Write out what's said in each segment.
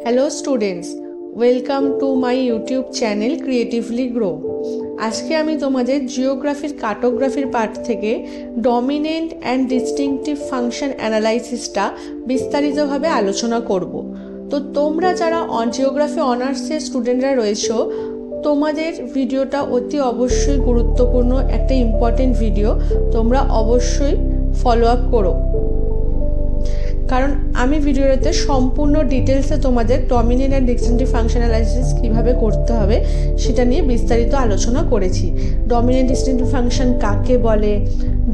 Hello students, welcome to my YouTube channel creatively grow. আজকে আমি তোমাদের জিওগ্রাফির কার্টোগ্রাফির পার্ট থেকে ডমিনেন্ট অ্যান্ড ডিস্টিংটিভ ফাংশন অ্যানালাইসিসটা বিস্তারিতভাবে আলোচনা করব। তো তোমরা যারা জিওগ্রাফি অনার্সের স্টুডেন্টরা রয়েছো, তোমাদের ভিডিওটা অতি অবশ্যই গুরুত্বপূর্ণ, একটা ইম্পর্টেন্ট ভিডিও। তোমরা অবশ্যই ফলো আপ করো, কারণ আমি ভিডিওতে সম্পূর্ণ ডিটেলসে তোমাদের dominant and distinctive function analysis কীভাবে করতে হবে সেটা নিয়ে বিস্তারিত আলোচনা করেছি। ডমিনেন্ট ডিস্টিংটিভ ফাংশন কাকে বলে,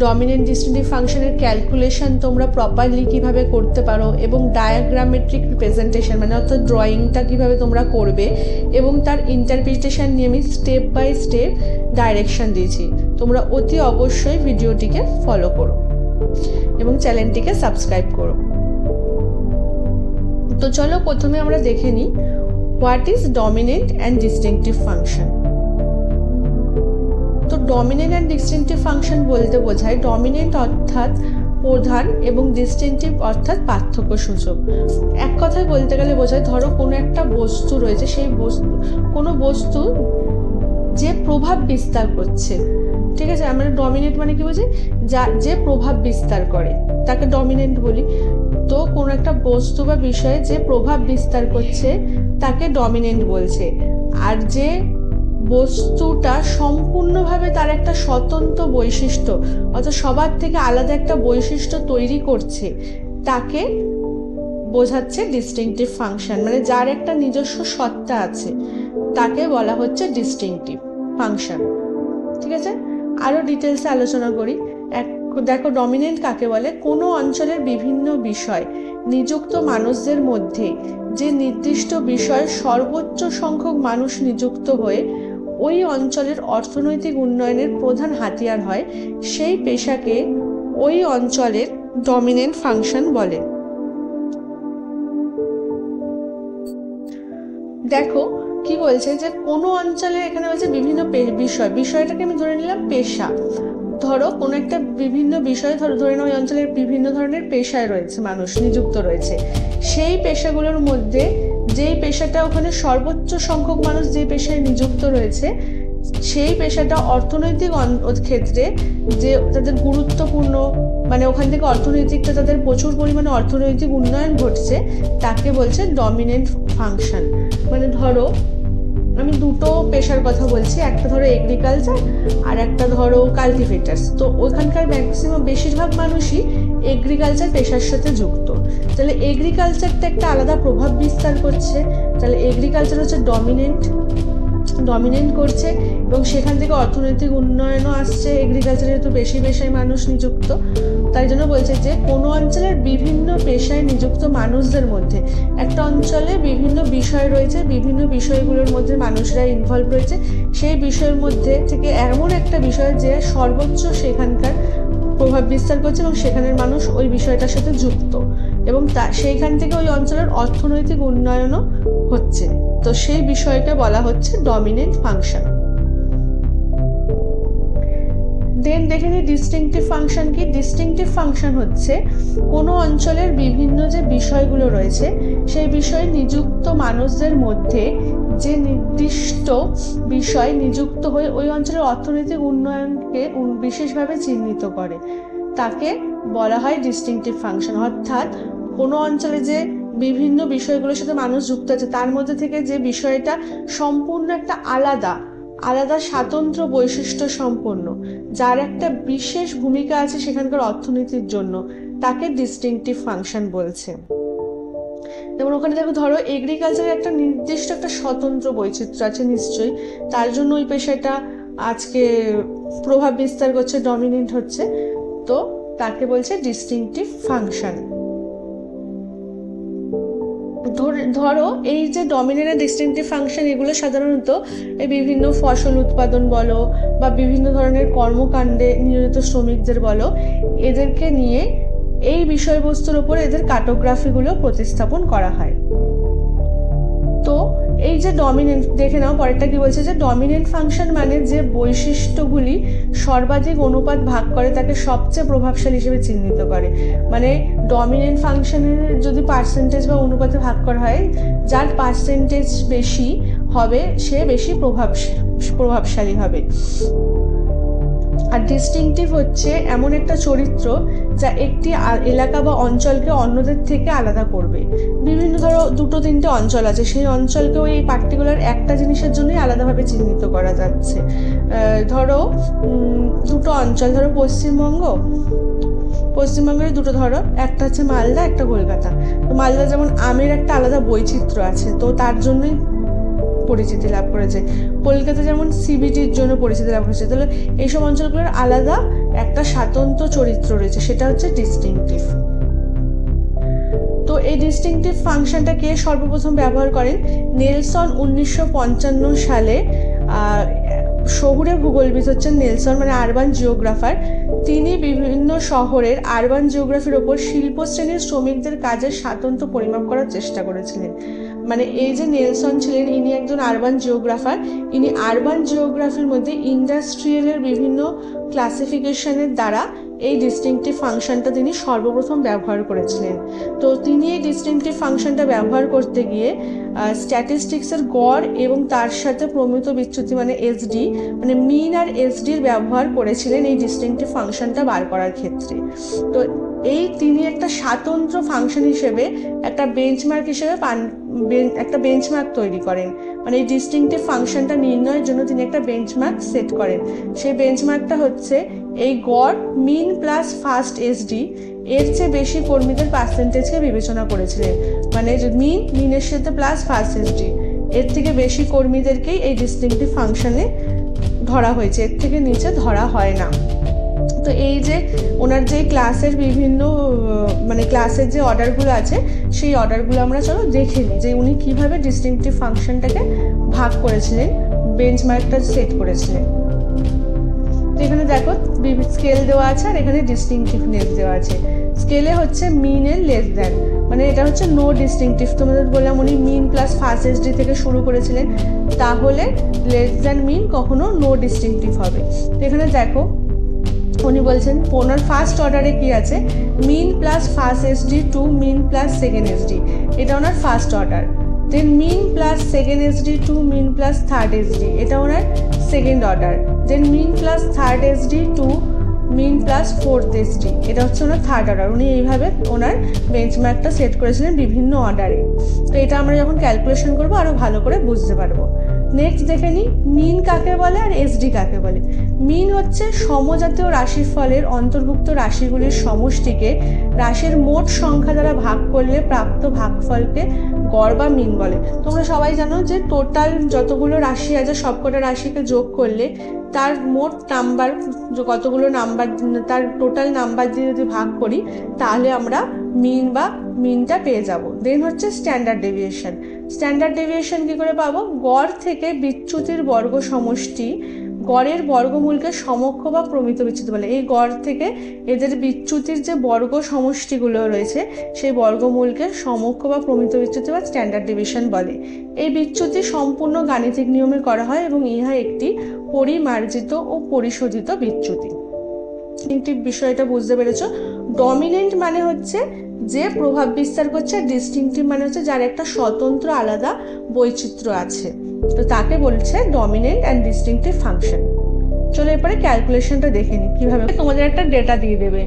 ডমিনেন্ট ডিস্টিংটিভ ফাংশনের ক্যালকুলেশন তোমরা প্রপারলি কীভাবে করতে পারো, এবং ডায়াগ্রামেট্রিক রিপ্রেজেন্টেশন মানে অর্থাৎ ড্রয়িংটা কীভাবে তোমরা করবে, এবং তার ইন্টারপ্রিটেশন নিয়ে আমি স্টেপ বাই স্টেপ ডাইরেকশন দিয়েছি। তোমরা অতি অবশ্যই ভিডিওটিকে ফলো করো এবং চ্যানেলটিকে সাবস্ক্রাইব করো। তো চলো প্রথমে আমরা দেখে নিই what is dominant and distinctive function. তো ডমিনেন্ট অ্যান্ড ডিস্টিংটিভ ফাংশন বলতে বোঝায় ডমিনেন্ট অর্থাৎ প্রধান এবং ডিস্টিংটিভ অর্থাৎ পার্থক্য সূচক। এক কথায় বলতে গেলে বোঝায়, ধরো কোনো একটা বস্তু রয়েছে, সেই কোনো বস্তু যে প্রভাব বিস্তার করছে, ঠিক আছে। আমরা ডমিনেন্ট মানে কি বুঝি, যে প্রভাব বিস্তার করে তাকে ডমিনেন্ট বলি। তো কোনো একটা বস্তু বা বিষয়ে যে প্রভাব বিস্তার করছে তাকে ডমিনেন্ট বলছে। আর যে বস্তুটা সম্পূর্ণভাবে তার একটা স্বতন্ত্র বৈশিষ্ট্য অর্থাৎ সবার থেকে আলাদা একটা বৈশিষ্ট্য তৈরি করছে তাকে বোঝাচ্ছে ডিস্টিংটিভ ফাংশন। মানে যার একটা নিজস্ব সত্তা আছে তাকে বলা হচ্ছে ডিস্টিংটিভ ফাংশন, ঠিক আছে। আরও ডিটেলসে আলোচনা করি। দেখো ডমিনেন্ট কাকে বলে, কোনো অঞ্চলের বিভিন্ন বিষয় নিযুক্ত মানুষদের মধ্যে যে নির্দিষ্ট বিষয়ে সর্বোচ্চ সংখ্যক মানুষ নিযুক্ত হয়ে ওই অঞ্চলের অর্থনৈতিক উন্নয়নের প্রধান হাতিয়ার হয়, সেই পেশাকে ওই অঞ্চলের ডমিনেন্ট ফাংশন বলে। দেখো কি বলছে, যে কোনো অঞ্চলে এখানে বলছে বিভিন্ন বিষয়টাকে আমি ধরে নিলাম পেশা। ধরো কোনো একটা বিভিন্ন বিষয় ধরে নাও ওই অঞ্চলের বিভিন্ন ধরনের পেশায় রয়েছে, মানুষ নিযুক্ত রয়েছে। সেই পেশাগুলোর মধ্যে যেই পেশাটা ওখানে সর্বোচ্চ সংখ্যক মানুষ যে পেশায় নিযুক্ত রয়েছে, সেই পেশাটা অর্থনৈতিক ক্ষেত্রে যে তাদের গুরুত্বপূর্ণ, মানে ওখান থেকে অর্থনৈতিকটা তাদের প্রচুর পরিমাণে অর্থনৈতিক উন্নয়ন ঘটছে, তাকে বলছে ডমিনেন্ট ফাংশন। মানে ধরো আমি দুটো পেশার কথা বলছি, একটা ধরো এগ্রিকালচার আর একটা ধরো কাল্টিভেটার্স। তো ওখানকার ম্যাক্সিমাম বেশিরভাগ মানুষই এগ্রিকালচার পেশার সাথে যুক্ত। তাহলে এগ্রিকালচারটা একটা আলাদা প্রভাব বিস্তার করছে, তাহলে এগ্রিকালচার হচ্ছে ডমিনেন্ট করছে এবং সেখান থেকে অর্থনৈতিক উন্নয়নও আসছে। এগ্রিকালচারে তো বেশি পেশায় মানুষ নিযুক্ত, তাই জন্য বলছে যে কোনো অঞ্চলের বিভিন্ন পেশায় নিযুক্ত মানুষদের মধ্যে একটা অঞ্চলে বিভিন্ন বিষয় রয়েছে, বিভিন্ন বিষয়গুলোর মধ্যে মানুষরা ইনভলভ রয়েছে, সেই বিষয়ের মধ্যে থেকে এমন একটা বিষয় যে সর্বোচ্চ সেখানকার প্রভাব বিস্তার করছে এবং সেখানের মানুষ ওই বিষয়টার সাথে যুক্ত, এবং সেইখান থেকে ওই অঞ্চলের অর্থনৈতিক উন্নয়নও হচ্ছে। তো সেই বিষয়টা বলা হচ্ছে ডমিনেন্ট ফাংশন। দেন দেখে নিই ডিস্টিংটিভ ফাংশন কি। ডিস্টিংটিভ ফাংশন হচ্ছে কোনো অঞ্চলের বিভিন্ন যে বিষয়গুলো রয়েছে সেই বিষয়ে নিযুক্ত মানুষদের মধ্যে যে নির্দিষ্ট বিষয় নিযুক্ত হয়ে ওই অঞ্চলের অর্থনৈতিক উন্নয়নকে বিশেষভাবে চিহ্নিত করে, তাকে বলা হয় ডিস্টিংটিভ ফাংশন। অর্থাৎ কোনো অঞ্চলে যে বিভিন্ন বিষয়গুলোর সাথে মানুষ যুক্ত আছে তার মধ্যে থেকে যে বিষয়টা সম্পূর্ণ একটা আলাদা স্বাতন্ত্র্য বৈশিষ্ট্য সম্পন্ন, যার একটা বিশেষ ভূমিকা আছে সেখানকার অর্থনীতির জন্য, তাকে ডিস্টিংটিভ ফাংশন বলছে। যেমন ওখানে দেখো, ধরো এগ্রিকালচারের একটা নির্দিষ্ট একটা স্বতন্ত্র বৈচিত্র্য আছে নিশ্চয়ই, তার জন্য ওই পেশাটা আজকে প্রভাব বিস্তার করছে, ডমিনেন্ট হচ্ছে, তো তাকে বলছে ডিস্টিংটিভ ফাংশন। ধরো এই যে ডমিনেন্ট আর ডিস্টিংটিভ ফাংশন, এগুলো সাধারণত এই বিভিন্ন ফসল উৎপাদন বলো বা বিভিন্ন ধরনের কর্মকাণ্ডে নিয়োজিত শ্রমিকদের বলো, এদেরকে নিয়ে এই বিষয়বস্তুর উপর এদের কার্টোগ্রাফিগুলো প্রতিস্থাপন করা হয়। তো এই যে ডমিনেন্ট, দেখে নাও পরেরটা কি বলছে, যে ডমিনেন্ট ফাংশন মানে যে বৈশিষ্ট্যগুলি সর্বাধিক অনুপাত ভাগ করে তাকে সবচেয়ে প্রভাবশালী হিসেবে চিহ্নিত করে। মানে ডমিনেন্ট ফাংশনের যদি পার্সেন্টেজ বা অনুপাতে ভাগ করা হয়, যার পার্সেন্টেজ বেশি হবে সে বেশি প্রভাবশালী হবে। আর ডিস্টিংটিভ হচ্ছে এমন একটা চরিত্র যা একটি এলাকা বা অঞ্চলকে অন্যদের থেকে আলাদা করবে। বিভিন্ন ধরো 2-3টে অঞ্চল আছে, সেই অঞ্চলকে ওই পার্টিকুলার একটা জিনিসের জন্যই আলাদাভাবে চিহ্নিত করা যাচ্ছে। ধরো 2টো অঞ্চল, ধরো পশ্চিমবঙ্গের 2টো ধরো, একটা হচ্ছে মালদা, একটা কলকাতা। তো মালদা যেমন আমের একটা আলাদা বৈচিত্র্য আছে, তো তার জন্যই পরিচিতি লাভ করেছে। কলকাতা যেমন সিবিটির জন্য পরিচিতি লাভ করেছে। তাহলে এইসব অঞ্চলগুলোর আলাদা একটা স্বতন্ত্র চরিত্র রয়েছে, সেটা হচ্ছে ডিস্টিংটিভ। তো এই ডিস্টিংটিভ ফাংশনটা কে সর্বপ্রথম ব্যবহার করেন? নেলসন 1955 সালে। শহুরে ভূগোলবিদ হচ্ছেন নেলসন, মানে আরবান জিওগ্রাফার। তিনি বিভিন্ন শহরের আরবান জিওগ্রাফির ওপর শিল্প শ্রেণীর শ্রমিকদের কাজের স্বাতন্ত্র্য পরিমাপ করার চেষ্টা করেছিলেন। মানে এই যে নেলসন ছিলেন, ইনি একজন আরবান জিওগ্রাফার। ইনি আরবান জিওগ্রাফির মধ্যে ইন্ডাস্ট্রিয়ালের বিভিন্ন ক্লাসিফিকেশনের দ্বারা এই ডিস্টিংটিভ ফাংশনটা তিনি সর্বপ্রথম ব্যবহার করেছিলেন। তো তিনি এই ডিস্টিংটিভ ফাংশনটা ব্যবহার করতে গিয়ে স্ট্যাটিস্টিক্সের গড় এবং তার সাথে প্রমিত বিচ্যুতি মানে এসডি, মানে মিন আর এসডির ব্যবহার করেছিলেন এই ডিস্টিংটিভ ফাংশনটা বার করার ক্ষেত্রে। তো তিনি একটা স্বতন্ত্র ফাংশন হিসেবে একটা বেঞ্চমার্ক হিসেবে একটা বেঞ্চমার্ক তৈরি করেন। মানে এই ডিস্টিংটিভ ফাংশনটা নির্ণয়ের জন্য তিনি একটা বেঞ্চমার্ক সেট করেন। সেই বেঞ্চমার্কটা হচ্ছে এই গড় মিন প্লাস ফার্স্ট এসডি এর চেয়ে বেশি কর্মীদের পার্সেন্টেজকে বিবেচনা করেছিলেন। মানে মিনের সাথে প্লাস ফার্স্ট এসডি এর থেকে বেশি কর্মীদেরকেই এই ডিস্টিংটিভ ফাংশনে ধরা হয়েছে, এর থেকে নিচে ধরা হয় না। তো এই যে ওনার যে ক্লাসের বিভিন্ন মানে ক্লাসের যে অর্ডারগুলো আছে, সেই অর্ডারগুলো আমরা চলো দেখে নিই যে উনি কীভাবে ডিস্টিংটিভ ফাংশনটাকে ভাগ করেছিলেন, বেঞ্চমার্কটা সেট করেছিলেন। তো এখানে দেখো স্কেল দেওয়া আছে আর এখানে ডিস্টিংটিভনেস দেওয়া আছে। স্কেলে হচ্ছে মিনের লেস দ্যান, মানে এটা হচ্ছে নো ডিস্টিংটিভ। তোমাদের বললাম উনি মিন প্লাস ফার্স্ট এসডি থেকে শুরু করেছিলেন, তাহলে লেস দ্যান মিন কখনো নো ডিস্টিংটিভ হবে। তো এখানে দেখো উনি বলছেন ওনার ফার্স্ট অর্ডারে কি আছে, মিন প্লাস ফার্স্ট এসডি টু মিন প্লাস সেকেন্ড এসডি, এটা ওনার ফার্স্ট অর্ডার। দেন মিন প্লাস সেকেন্ড এসডি টু মিন প্লাস থার্ড এসডি, এটা ওনার সেকেন্ড অর্ডার। দেন মিন প্লাস থার্ড এসডি টু মিন প্লাস ফোর্থ এসডি, এটা হচ্ছে ওনার থার্ড অর্ডার। উনি এইভাবে ওনার বেঞ্চমার্কটা সেট করেছিলেন বিভিন্ন অর্ডারে। তো এটা আমরা যখন ক্যালকুলেশন করবো আরও ভালো করে বুঝতে পারবো। নেক্সট দেখে নিই মিন কাকে বলে আর এসডি কাকে বলে। মিন হচ্ছে সমজাতীয় রাশিফলের অন্তর্ভুক্ত রাশিগুলির সমষ্টিকে রাশির মোট সংখ্যা দ্বারা ভাগ করলে প্রাপ্ত ভাগফলকে গড় বা মিন বলে। তোমরা সবাই জানো যে টোটাল যতগুলো রাশি আছে সবকটা রাশিকে যোগ করলে তার মোট নাম্বার, কতগুলো নাম্বার, তার টোটাল নাম্বার দিয়ে যদি ভাগ করি তাহলে আমরা মিন বা মিনটা পেয়ে যাব। দেন হচ্ছে স্ট্যান্ডার্ড ডেভিয়েশন। স্ট্যান্ডার্ড ডেভিয়েশন কী করে পাবো? গড় থেকে বিচ্যুতির বর্গ সমষ্টি গড়ের বর্গমূলকে সমক্ষ বা প্রমিত বিচ্যুতি বলে। এই গড় থেকে এদের বিচ্যুতির যে বর্গ সমষ্টিগুলো রয়েছে সেই বর্গমূলকে সমক্ষ বা প্রমিত বিচ্যুতি বা স্ট্যান্ডার্ড ডেভিয়েশন বলে। এই বিচ্যুতি সম্পূর্ণ গাণিতিক নিয়মে করা হয় এবং ইহা একটি পরিমার্জিত ও পরিশোধিত বিচ্যুতি। কিন্তু বিষয়টা বুঝতে পেরেছ? ডমিনেন্ট মানে হচ্ছে যে প্রভাব বিস্তার করছে, ডিস্টিংটিভ মানে হচ্ছে যার একটা স্বতন্ত্র আলাদা বৈচিত্র্য আছে, তো তাকে বলছে ডমিনেন্ট অ্যান্ড ডিস্টিংটিভ ফাংশন। চলো এরপরে ক্যালকুলেশনটা দেখে নিই কীভাবে। তোমাদের একটা ডেটা দিয়ে দেবে,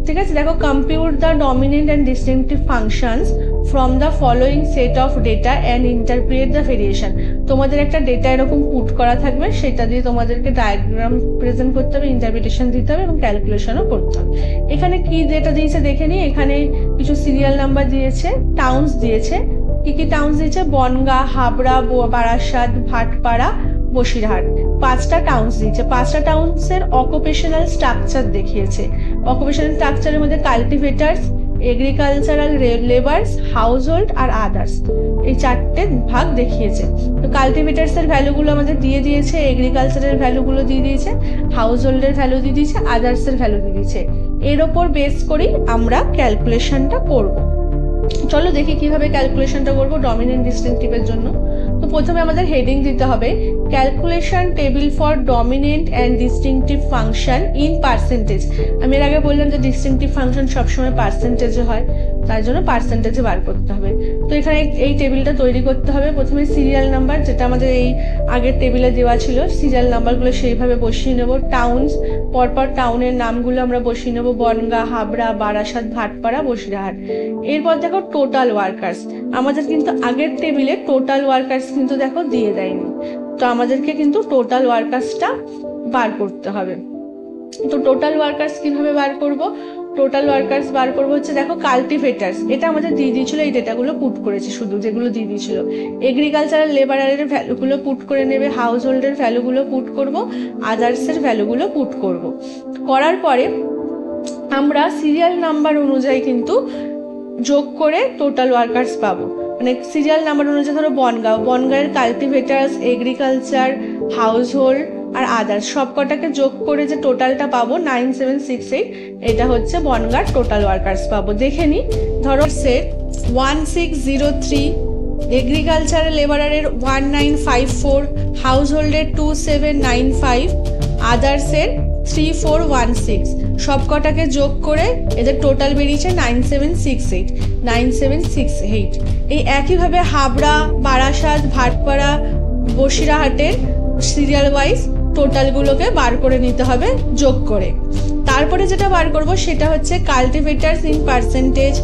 ঠিক আছে? দেখো, compute the dominant and distinctive functions from the following set of data and interpret the variation. তোমাদের একটা ডেটা এরকম পুট করা থাকবে, সেটা দিয়ে তোমাদেরকে ডায়াগ্রাম প্রেজেন্ট করতে হবে, ইন্টারপ্রিটেশন দিতে হবে এবং ক্যালকুলেশনও করতে হবে। এখানে কি ডেটা দিয়েছে দেখে নিই। এখানে কিছু সিরিয়াল নাম্বার দিয়েছে, টাউন্স দিয়েছে। কি কি টাউন্স দিয়েছে? বনগাঁ, হাবড়া, বারাসাত, ভাটপাড়া, বসিরহাট, 5টা টাউন্স দিয়েছে। 5টা টাউন্সের অকুপেশনাল স্ট্রাকচার দেখিয়েছে। অকুপেশনাল স্ট্রাকচারের মধ্যে কাল্টিভেটার্স, এগ্রিকালচারাল লেবার্স, হাউসহোল্ড আর আদার্স, এই 4টে ভাগ দেখিয়েছে। তো কাল্টিভেটার্সের ভ্যালুগুলো আমাদের দিয়ে দিয়েছে, এগ্রিকালচারের ভ্যালুগুলো দিয়ে দিয়েছে, হাউসহোল্ডের ভ্যালু দিয়ে দিয়েছে, আদার্সের ভ্যালু দিয়ে দিয়েছে। এর ওপর বেস করেই আমরা ক্যালকুলেশনটা করব। চলো দেখি কিভাবে ক্যালকুলেশনটা করবো ডমিনেন্ট ডিস্টিংটিভের জন্য। তো তো প্রথমে আমাদের হেডিং দিতে হবে calculation table for dominant and distinctive function in percentage. আমি এর আগে বললাম যে ডিস্টিংটিভ ফাংশন সবসময় পার্সেন্টেজে হয়, তার জন্য পার্সেন্টেজে বার করতে হবে। তো এখানে এই টেবিলটা তৈরি করতে হবে। প্রথমে সিরিয়াল নাম্বার, যেটা আমাদের এই আগের টেবিলে দেওয়া ছিল, সিরিয়াল নাম্বারগুলো সেইভাবে বসিয়ে নেব। টাউনস, পরপর টাউনের নামগুলো আমরা বসিয়ে নেব, বনগাঁ, হাবড়া, বারাসাত, ভাটপাড়া, বসিরহাট। এরপর দেখো টোটাল ওয়ার্কার্স, আমাদের কিন্তু আগের টেবিলে টোটাল ওয়ার্কার্স কিন্তু দেখো দিয়ে দেয়নি, তো আমাদেরকে কিন্তু টোটাল ওয়ার্কার্সটা বার করতে হবে। তো টোটাল ওয়ার্কার্স কিভাবে বার করব? টোটাল ওয়ার্কার্স বার করবো হচ্ছে দেখো কাল্টিভেটার্স, এটা আমাদের দিয়ে দিয়েছিল, এই ডেটাগুলো পুট করেছে, শুধু যেগুলো দিয়ে দিয়েছিল। এগ্রিকালচারাল লেবারের ভ্যালুগুলো পুট করে নেবে, হাউস হোল্ডের ভ্যালুগুলো পুট করব, আদার্সের ভ্যালুগুলো পুট করব। করার পরে আমরা সিরিয়াল নাম্বার অনুযায়ী কিন্তু যোগ করে টোটাল ওয়ার্কার্স পাবো। মানে সিরিয়াল নাম্বার অনুযায়ী ধরো বনগাঁয়ের কাল্টিভেটার্স, এগ্রিকালচার, হাউস হোল্ড আর আদার্স সব কটাকে যোগ করে যে টোটালটা পাবো 9768, এটা হচ্ছে বনগাঁর টোটাল ওয়ার্কার্স পাবো। দেখে নি, ধরো সেট 1603, এগ্রিকালচার লেবারের 1954, হাউস হোল্ডের 2795, আদার্সের 3416, সব কটাকে যোগ করে এদের টোটাল বেরিয়েছে 9768। এই একইভাবে হাবড়া, বারাসাত, ভাটপাড়া, বসিরহাটের সিরিয়াল ওয়াইজ টোটালগুলোকে বার করে নিতে হবে যোগ করে। তারপরে যেটা বার করব সেটা হচ্ছে cultivators in percentage,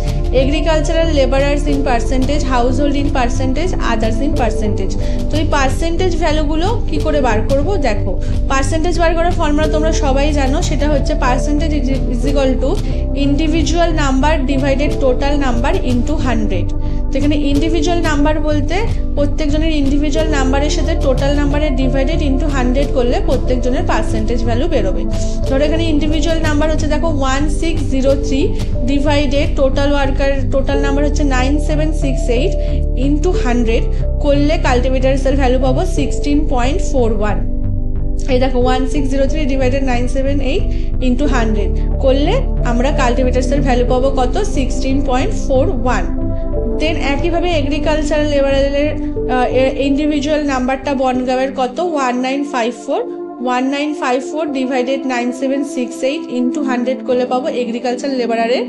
agricultural labourers in percentage, household in percentage, others in percentage. তো এই পার্সেন্টেজ ভ্যালুগুলো কি করে বার করব? দেখো, পার্সেন্টেজ বার করার ফর্মুলা তোমরা সবাই জানো, সেটা হচ্ছে percentage is equal to individual number divided total number into 100। তো এখানে ইন্ডিভিজুয়াল নাম্বার বলতে প্রত্যেকজনের ইন্ডিভিজুয়াল নাম্বারের সাথে টোটাল নাম্বারের ডিভাইডেড ইন্টু 100 করলে প্রত্যেকজনের পার্সেন্টেজ ভ্যালু বেরোবে। ধরো এখানে ইন্ডিভিজুয়াল নাম্বার হচ্ছে দেখো 1603 ডিভাইডেড টোটাল নাম্বার হচ্ছে 9768 ইন্টু 100 করলে কাল্টিভেটার্সের ভ্যালু পাবো 16.41। এই দেখো 1603 ডিভাইডেড 978 ইন্টু 100 করলে আমরা কাল্টিভেটার্সের ভ্যালু পাবো কত? 16.41। দেন একইভাবে এগ্রিকালচারাল লেবারের ইন্ডিভিজুয়াল নাম্বারটা বনগাঁয়ের কত? 1954 ডিভাইডেড 9768 ইন্টু 100 করলে পাবো এগ্রিকালচারাল লেবারের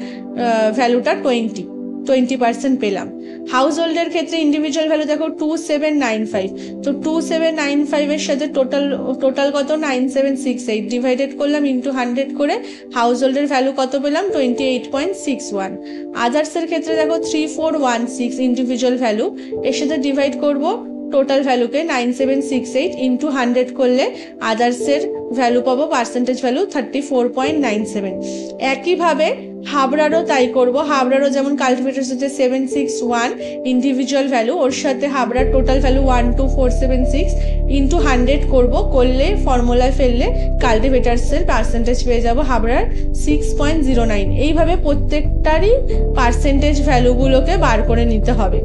ভ্যালুটা 20% পেলাম। হাউস হোল্ডের ক্ষেত্রে ইন্ডিভিজুয়াল ভ্যালু দেখো 2795, তো 2795 এর সাথে টোটাল কত? 9768 ডিভাইডেড করলাম ইন্টু 100 করে, হাউস হোল্ডের ভ্যালু কত পেলাম? 28.61। আদার্সের ক্ষেত্রে দেখো 3416 ইন্ডিভিজুয়াল ভ্যালু, এর সাথে ডিভাইড করব টোটাল ভ্যালুকে 9768 ইন্টু 100 করলে আদার্সের ভ্যালু পাবো, পার্সেন্টেজ ভ্যালু 34.97। একইভাবে হাবড়ারও তাই করব। হাবড়ারও যেমন কাল্টিভেটার্স হচ্ছে 761 ইন্ডিভিজুয়াল ভ্যালু, ওর সাথে হাবড়ার টোটাল ভ্যালু 12476 ইন্টু 100 করলে ফর্মুলায় ফেললে কাল্টিভেটার্সের পার্সেন্টেজ পেয়ে যাব হাবড়ার 6.09। এইভাবে প্রত্যেকটারই পার্সেন্টেজ ভ্যালুগুলোকে বার করে নিতে হবে।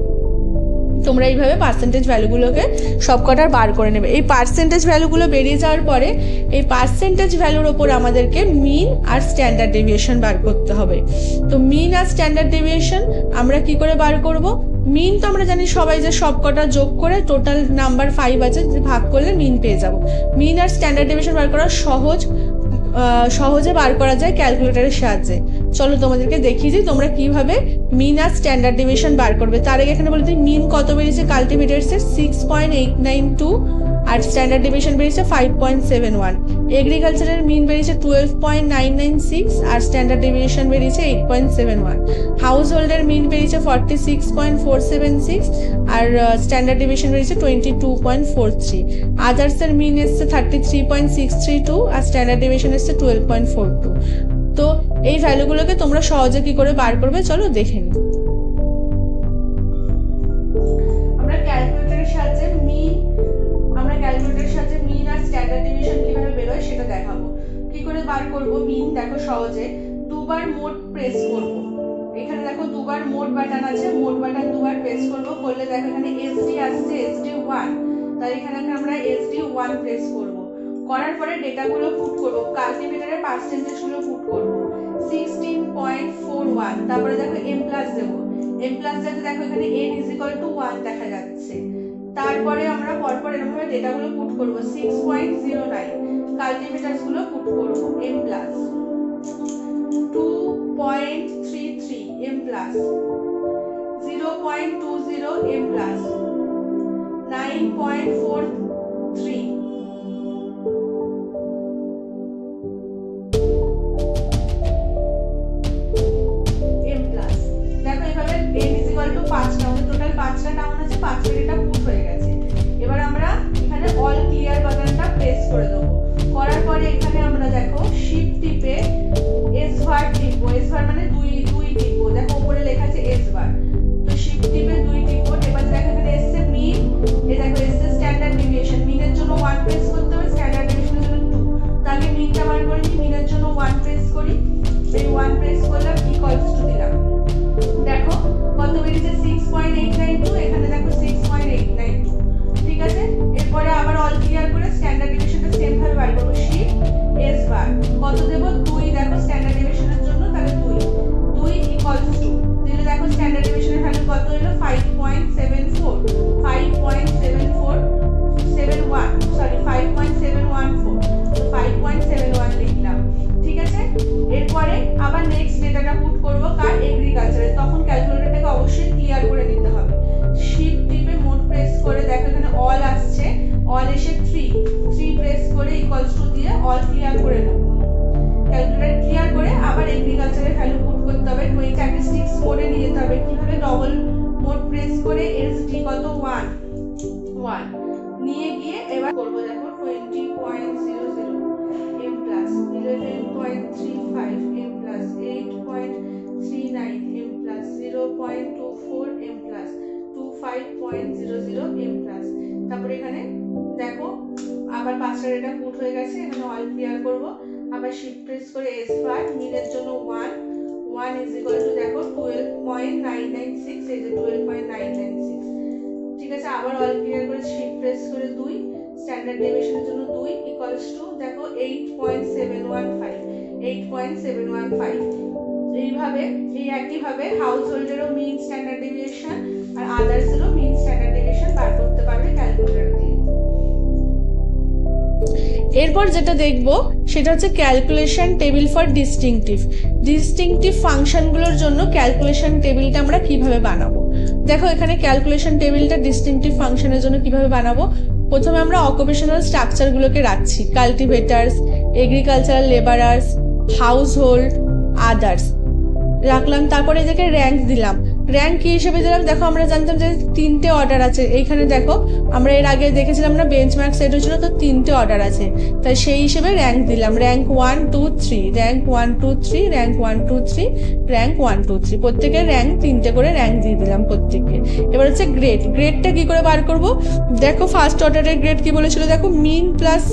তোমরা এইভাবে পার্সেন্টেজ ভ্যালুগুলোকে সবকটার বার করে নেবে। এই পার্সেন্টেজ ভ্যালুগুলো বেরিয়ে যাওয়ার পরে এই পার্সেন্টেজ ভ্যালুর ওপর আমাদেরকে মিন আর স্ট্যান্ডার্ড ডেভিয়েশন বার করতে হবে। তো মিন আর স্ট্যান্ডার্ড ডেভিয়েশন আমরা কি করে বার করব? মিন তো আমরা জানি সবাই যে সবকটা যোগ করে টোটাল নাম্বার 5 আছে ভাগ করলে মিন পেয়ে যাব। মিন আর স্ট্যান্ডার্ড ডেভিয়েশন বার করা সহজে বার করা যায় ক্যালকুলেটরের সাহায্যে। চলো তোমাদেরকে দেখিয়ে দিই তোমরা কিভাবে মিন আর স্ট্যান্ডার্ড ডেভিয়েশন বার করবে। তার আগে এখানে বলে দিই মিন কত বেরিয়েছে কাল্টিভেটার্সের 6.892 আর স্ট্যান্ডার্ড ডেভিয়েশন বেরিয়েছে 5.71। এগ্রিকালচারের মিন বেরিয়েছে 12.996 আর স্ট্যান্ডার্ড ডেভিয়েশন বেরিয়েছে 8.71। হাউস হোল্ডের মিন বেরিয়েছে 46.476 আর স্ট্যান্ডার্ড ডেভিয়েশন বেরিয়েছে 22.43। আদার্সের মিন এসছে 33.632 আর স্ট্যান্ডার্ড ডেভিয়েশন এসছে 12.42। তো এই ভ্যালুগুলোকে তোমরা সহজে কি করে বার করবে চলো দেখে নিই। আমরা ক্যালকুলেটরের সাহায্যে মিন আর স্ট্যান্ডার্ড ডেভিয়েশন কিভাবে বেরোয় সেটা দেখাবো। কি করে বার করব মিন? দেখো সহজে দুবার মোড প্রেস করব। এখানে দেখো দুবার মোড বাটন আছে, মোড বাটন দুবার প্রেস করব, করলে দেখো এখানে SD আসছে SD1, তাই এখানে আমরা SD1 প্রেস করব। করার পরে ডেটাগুলো পুট করব, কাল্টিভেটারের পার্সেন্টেজগুলো পুট করব 16.41। তারপরে দেখো m+ দেব, m+ দিতে দেখো এখানে n = 1 দেখা যাচ্ছে। তার তারপরে আমরা পরপর এরকমভাবে ডেটাগুলো পুট করবো। 6.09 কাল্টিমিটারস গুলো পুট করবো। m plus 2.33 m plus 0.20 m plus 9.43 m plus. দেখো এভাবে m = 5টা, আমাদের টোটাল 5টা টাউন আছে, 5টা ডেটা পুট হয়ে গেছে। এবার আমরা এখানে অল ক্লিয়ার বাটনটা প্রেস করে দেবো। করার পরে এখানে আমরা দেখো শিফট টিপে এস বার টিপবো। এস বার মানে দুই টিপবো। দেখো উপরে লেখা আছে এস বার, তো শিফট টিপে 2 টিপবো। এবার দেখো এখানে এসছে মিন, এই দেখো এসছে স্ট্যান্ডার্ড ডেভিয়েশন। মিনের জন্য 1 প্রেস করতে হবে, স্ট্যান্ডার্ড ডেভিয়েশনের জন্য 2। তাহলে মিনটা বার করে নিই, মিনের জন্য 1 প্রেস করি। এই 1 প্রেস করলাম, ইকুয়ালস টু দিলাম। দেখো কত বেরিয়েছে 6.892, এখানে দেখো 6.892। ঠিক আছে, এরপরে আবার অল ক্লিয়ার করে স্ট্যান্ডার্ড ডেভিয়েশনটা সেম ভাবে বার করব। শিফট এস বার কত দেব 2, দেখো স্ট্যান্ডার্ড ডেভিয়েশনের জন্য, তাহলে 2 ইকুয়ালস টু দিলে দেখো স্ট্যান্ডার্ড ডেভিয়েশনের ভ্যালু কত হলো 5.74 5.714 তো 5.71 লিখলাম। ঠিক আছে, এরপরে আবার নেক্সট ডেটাটা পুট করব কার এগ্রিকালচারে। তখন ক্যালকুলেটরটাকে অবশ্যই ক্লিয়ার করে নিতে হবে। শিফট টিপে মোড প্রেস করে দেখো এখানে অল আসছে, অল এসে 3 প্রেস করে ইকুয়ালস টু দিয়ে অল ক্লিয়ার করে নেব। ক্যালকুলেটর ক্লিয়ার করে আবার এগ্রিকালচারের ভ্যালু পুট করতে হবে। 20 স্ট্যাটিস্টিক্স মোডে নিয়ে যেতে হবে। কিভাবে ডবল মোড প্রেস করে এসডি কত 1 নিয়ে গিয়ে এবার করব। দেখো 20.00 m plus 11.35 m plus 8.39 m plus 0.24 m plus 25.00 m plus. তারপরে এখানে দেখো আবার 5টা ডেটা পুট হয়ে গেছে। এখানে অল ক্লিয়ার করব, আবার শিফট প্রেস করে এস বার, মিনের জন্য 1 দেখো 12.996, এই যে 12.996। ঠিক আছে, আবার অল ক্লিয়ার করে শিফট প্রেস করে 2, স্ট্যান্ডার্ড ডেভিয়েশনের জন্য 2 ইকুয়ালস টু দেখো 8.715। এইভাবে এই একইভাবে হাউস হোল্ডেরও মিন স্ট্যান্ডার্ড ডেভিয়েশন আর আদার্সেরও মিন স্ট্যান্ডার্ড ডেভিয়েশন বার করতে পারবে ক্যালকুলেটর দিয়ে। এরপর যেটা দেখব সেটা হচ্ছে ক্যালকুলেশন টেবিল ফর ডিস্টিংটিভ ফাংশনগুলোর জন্য ক্যালকুলেশন টেবিলটা আমরা কিভাবে বানাবো। দেখো এখানে ক্যালকুলেশন টেবিলটা ডিস্টিংটিভ ফাংশনের জন্য কিভাবে বানাবো। প্রথমে আমরা অকুপেশনাল স্ট্রাকচারগুলোকে রাখছি, cultivators, agricultural labourers, household, others রাখলাম। তারপরে এদেরকে র্যাঙ্ক দিলাম। র্যাঙ্ক কি হিসেবে দিলাম, দেখো আমরা জানতাম যে 3টে অর্ডার আছে। এইখানে দেখো আমরা এর আগে দেখেছিলাম না বেঞ্চমার্ক সেট হয়েছিল, তো 3টে অর্ডার আছে, তাই সেই হিসেবে র্যাঙ্ক দিলাম। র্যাঙ্ক 1 2 3, র্যাঙ্ক 1 2 3, র্যাঙ্ক 1 2 3, র্যাঙ্ক 1 2 3, প্রত্যেকের র্যাঙ্ক 3টে করে র্যাঙ্ক দিয়ে দিলাম প্রত্যেককে। এবার হচ্ছে গ্রেডটা কি করে বার করব। দেখো ফার্স্ট অর্ডারের গ্রেড কি বলেছিল, দেখো মিন প্লাস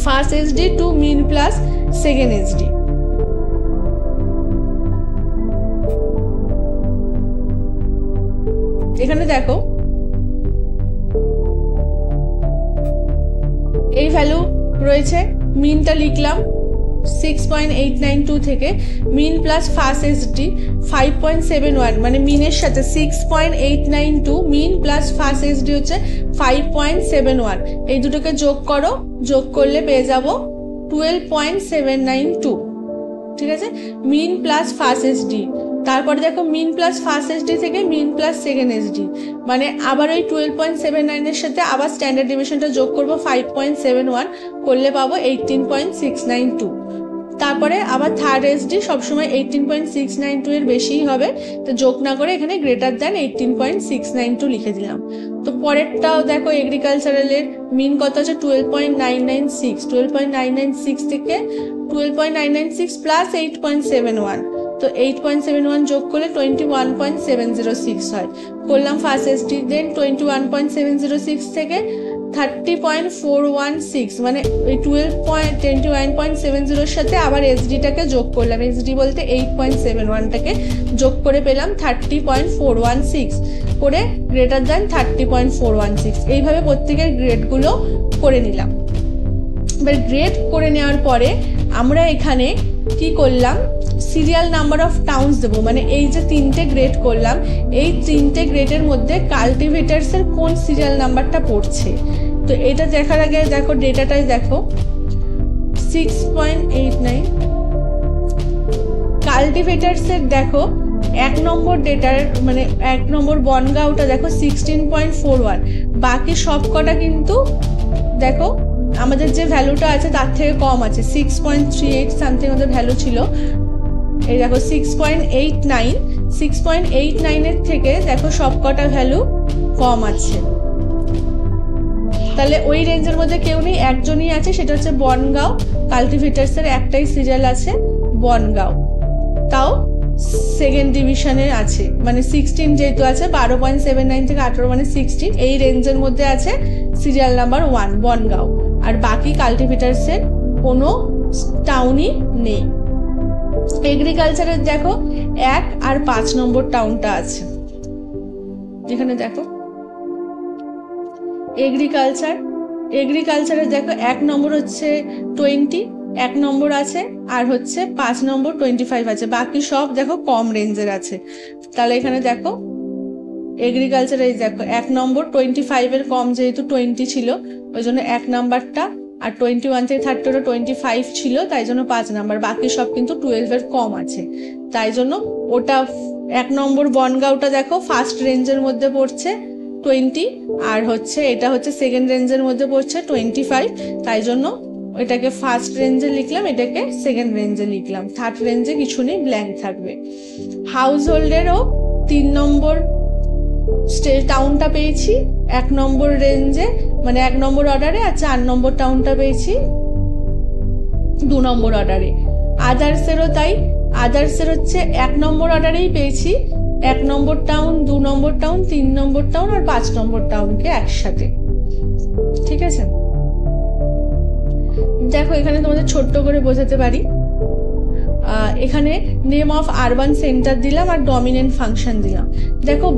ফার্স্ট এসডি টু মিন প্লাস সেকেন্ড এসডি। এখানে দেখো এই ভ্যালু রয়েছে, মিনটা লিখলাম 6.892 থেকে মিন প্লাস ফার্স্ট এসডি 5.71, মানে মিনের সাথে 6.892 মিন প্লাস ফার্স্ট এসডি হচ্ছে 5.71। এই দুটোকে যোগ করো, যোগ করলে পেয়ে যাব 12.792। ঠিক আছে, মিন প্লাস ফার্স্ট এসডি। তারপরে দেখো মিন প্লাস ফার্স্ট এসডি থেকে মিন প্লাস সেকেন্ড এসডি, মানে আবার ওই 12.79 এর সাথে আবার স্ট্যান্ডার্ড ডেভিয়েশনটা যোগ করবো 5.71, করলে পাবো 18.692। তারপরে আবার থার্ড এসডি সবসময় 18.692 এর বেশিই হবে, তো যোগ না করে এখানে গ্রেটার দ্যান 18.692 লিখে দিলাম। তো পরেরটাও দেখো এগ্রিকালচারালের মিন কত আছে 12.996 থেকে 12.996 প্লাস 8.71, তো 8.71 যোগ করলে 21.706 হয়। করলাম ফার্স্ট এসডি, দেন 21.706 থেকে 30.416, মানে ওই 21.70 সাথে আবার এসডিটাকে যোগ করলাম। এসডি বলতে 8.71টাকে যোগ করে পেলাম 30.416, করে গ্রেটার দ্যান 30.416। এইভাবে প্রত্যেকের গ্রেডগুলো করে নিলাম। এবার গ্রেড করে নেওয়ার পরে আমরা এখানে কি করলাম, সিরিয়াল নাম্বার অফ টাউনস দেবো, মানে এই যে 3টে গ্রেড করলাম, এই 3টে গ্রেডের মধ্যে কাল্টিভেটার্সের কোন সিরিয়াল নাম্বারটা পড়ছে। তো এটা দেখার আগে দেখো ডেটাটাই দেখো 6.89 কাল্টিভেটার্সের দেখো 1 নম্বর ডেটার মানে 1 নম্বর বনগাঁওটা দেখো 16.41, বাকি সব কটা কিন্তু দেখো আমাদের যে ভ্যালুটা আছে তার থেকে কম আছে, 6.38 সামথিং আমাদের ভ্যালু ছিল, এই দেখো 6.89 এর থেকে দেখো সব কটা ভ্যালু কম আছে। তাহলে ওই রেঞ্জের মধ্যে কেউ নেই, একজনই আছে, সেটা হচ্ছে বনগাঁও। কাল্টিভেটার্সের একটাই সিরিয়াল আছে বনগাঁও, তাও সেকেন্ড ডিভিশনে আছে, মানে 16 যেহেতু আছে 12.79 থেকে 18 মানে 16, এই রেঞ্জের মধ্যে আছে সিরিয়াল নাম্বার 1 বনগাঁও, আর বাকি কাল্টিভেটার্সের কোনো টাউনই নেই। এগ্রিকালচারের দেখো 1 আর 5 নম্বর টাউনটা আছে, এখানে দেখো এগ্রিকালচারের দেখো 1 নম্বর হচ্ছে 20, 1 নম্বর আছে, আর হচ্ছে 5 নম্বর 25 আছে, বাকি সব দেখো কম রেঞ্জের আছে। তাহলে এখানে দেখো এগ্রিকালচারে দেখো 1 নম্বর 25 এর কম, যেহেতু 20 ছিল ওই জন্য 1 নাম্বারটা, আর 21 থেকে 30 25 ছিল তাই জন্য 5 নাম্বার, বাকি সব কিন্তু 12 এর কম আছে, তাই জন্য ওটা 1 নম্বর বনগাঁওটা দেখো ফার্স্ট রেঞ্জের মধ্যে পড়ছে 20, আর হচ্ছে এটা হচ্ছে সেকেন্ড রেঞ্জের মধ্যে পড়ছে 25, তাই জন্য এটাকে ফার্স্ট রেঞ্জে লিখলাম, এটাকে সেকেন্ড রেঞ্জে লিখলাম, থার্ড রেঞ্জে কিছু নেই, ব্ল্যাঙ্ক থাকবে। হাউস হোল্ডেরও 3 নম্বর টাউনটা পেয়েছি 1 নম্বর রেঞ্জে, মানে 1 নম্বর অর্ডারে, আর 4 নম্বর টাউনটা পেয়েছি 2 নম্বর অর্ডারে। আদার্সেরও তাই, আদার্সের হচ্ছে 1 নম্বর অর্ডারেই পেয়েছি 1 নম্বর টাউন, 2 নম্বর টাউন, 3 নম্বর টাউন আর 5 নম্বর টাউনকে একসাথে। ঠিক আছে, দেখো এখানে তোমাদের ছোট্ট করে বোঝাতে পারি, এখানে নেম অফ আরবান সেন্টার দিলাম আর ডমিনেন্ট ফাংশন দিলাম। দেখো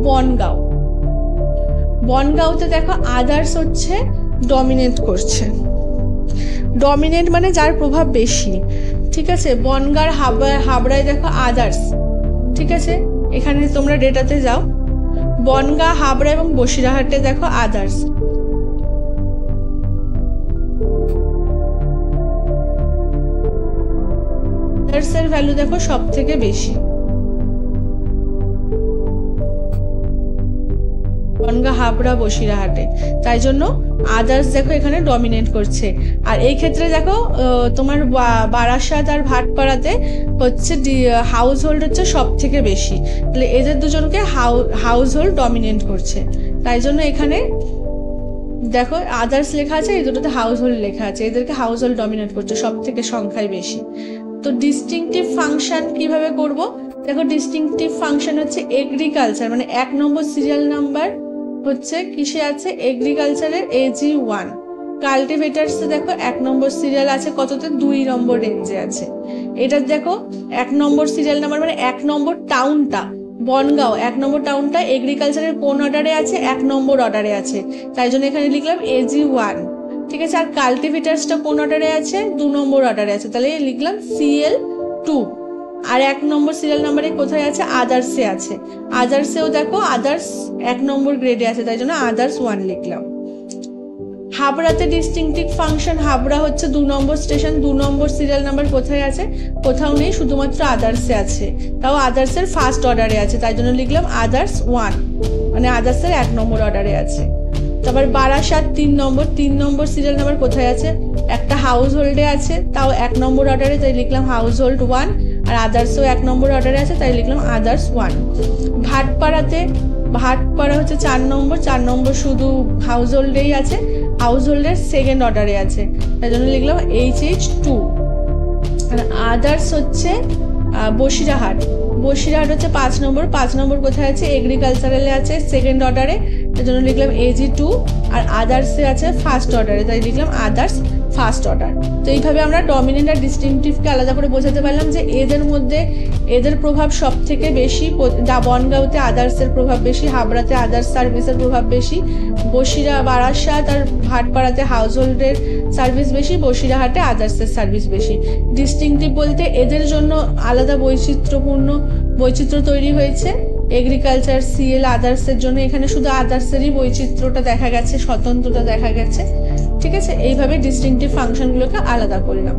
বনগাঁওতে দেখো আদার্স হচ্ছে ডমিনেট করছে, ডমিনেট মানে যার প্রভাব বেশি। ঠিক আছে, বনগাঁর হাবড়ায় দেখো আদার্স। ঠিক আছে, এখানে তোমরা ডেটাতে যাও, বনগাঁ, হাবড়া এবং বসিরহাটে দেখো আদার্স। আদার্সের ভ্যালু দেখো সব থেকে বেশি, বনগাঁ, হাবড়া, বসিরহাটে, তাই জন্য আদার্স দেখো এখানে ডমিনেট করছে। আর এই ক্ষেত্রে দেখো তোমার বারাসাত আর ভাটপাড়াতে হচ্ছে হাউস হোল্ড হচ্ছে সব থেকে বেশি, তাহলে এদের দুজনকে হাউস হোল্ড ডমিনেট করছে, তাই জন্য এখানে দেখো আদার্স লেখা আছে, এই দুটোতে হাউস হোল্ড লেখা আছে, এদেরকে হাউস হোল্ড ডমিনেট করছে, সব থেকে সংখ্যায় বেশি। তো ডিস্টিংটিভ ফাংশন কিভাবে করব? দেখো ডিস্টিংটিভ ফাংশন হচ্ছে এগ্রিকালচার, মানে 1 নম্বর সিরিয়াল নাম্বার হচ্ছে কিসে আছে, এগ্রিকালচারের AG1। কাল্টিভেটার্সে দেখো 1 নম্বর সিরিয়াল আছে কততে, 2 নম্বর রেঞ্জে আছে। এটা দেখো 1 নম্বর সিরিয়াল নাম্বার মানে 1 নম্বর টাউনটা বনগাঁও, 1 নম্বর টাউনটা এগ্রিকালচারের কোন অর্ডারে আছে, 1 নম্বর অর্ডারে আছে, তাই জন্য এখানে লিখলাম AG1। ঠিক আছে, আর কাল্টিভেটার্সটা কোন অর্ডারে আছে, 2 নম্বর অর্ডারে আছে, তাহলে লিখলাম CL2। আর 1 নম্বর সিরিয়াল নাম্বারে কোথায় আছে, আদার্সে আছে, আদার্সেও দেখো আদার্স 1 নম্বর গ্রেডে আছে, তাই জন্য আদার্স 1 লিখলাম। হাবড়াতে ডিস্টিংটিভ ফাংশন, হাবড়া হচ্ছে 2 নম্বর স্টেশন, 2 নম্বর সিরিয়াল নাম্বার কোথায় আছে, কোথাও নেই, শুধুমাত্র আদার্সে আছে, তাও আদার্সের ফার্স্ট অর্ডারে আছে, তাই জন্য লিখলাম আদার্স 1, মানে আদার্সের 1 নম্বর অর্ডারে আছে। তারপর বারাসাত 3 নম্বর সিরিয়াল নাম্বার কোথায় আছে, একটা হাউস হোল্ডে আছে, তাও 1 নম্বর অর্ডারে, তাই লিখলাম হাউস হোল্ড 1, আর আদার্সও 1 নম্বর অর্ডারে আছে, তাই লিখলাম আদার্স 1। ভাটপাড়া হচ্ছে 4 নম্বর শুধু হাউস হোল্ডেই আছে, হাউস হোল্ডের সেকেন্ড অর্ডারে আছে, তাই জন্য লিখলাম HH2। আর আদার্স হচ্ছে বসিরহাট হচ্ছে 5 নম্বর কোথায় আছে, এগ্রিকালচারালে আছে সেকেন্ড অর্ডারে, তাই জন্য লিখলাম AG2, আর আদার্সে আছে ফার্স্ট অর্ডারে, তাই লিখলাম আদার্স ফার্স্ট অর্ডার। তো এইভাবে আমরা ডমিনেন্ট আর ডিস্টিংটিভকে আলাদা করে বোঝাতে পারলাম যে এদের মধ্যে এদের প্রভাব সব থেকে বেশি। বনগাঁওতে আদার্সের প্রভাব বেশি, হাবড়াতে আদার্স সার্ভিসের প্রভাব বেশি, বারাসাত আর ভাটপাড়াতে হাউস হোল্ডের সার্ভিস বেশি, বসিরহাটে আদার্সের সার্ভিস বেশি। ডিস্টিংটিভ বলতে এদের জন্য আলাদা বৈচিত্র্য তৈরি হয়েছে। এগ্রিকালচার, সিএল, আদার্সের জন্য এখানে শুধু আদার্সেরই বৈচিত্র্যটা দেখা গেছে, স্বতন্ত্রতা দেখা গেছে। ঠিক আছে, এইভাবে ডিস্টিংটিভ ফাংশনগুলোকে আলাদা করলাম।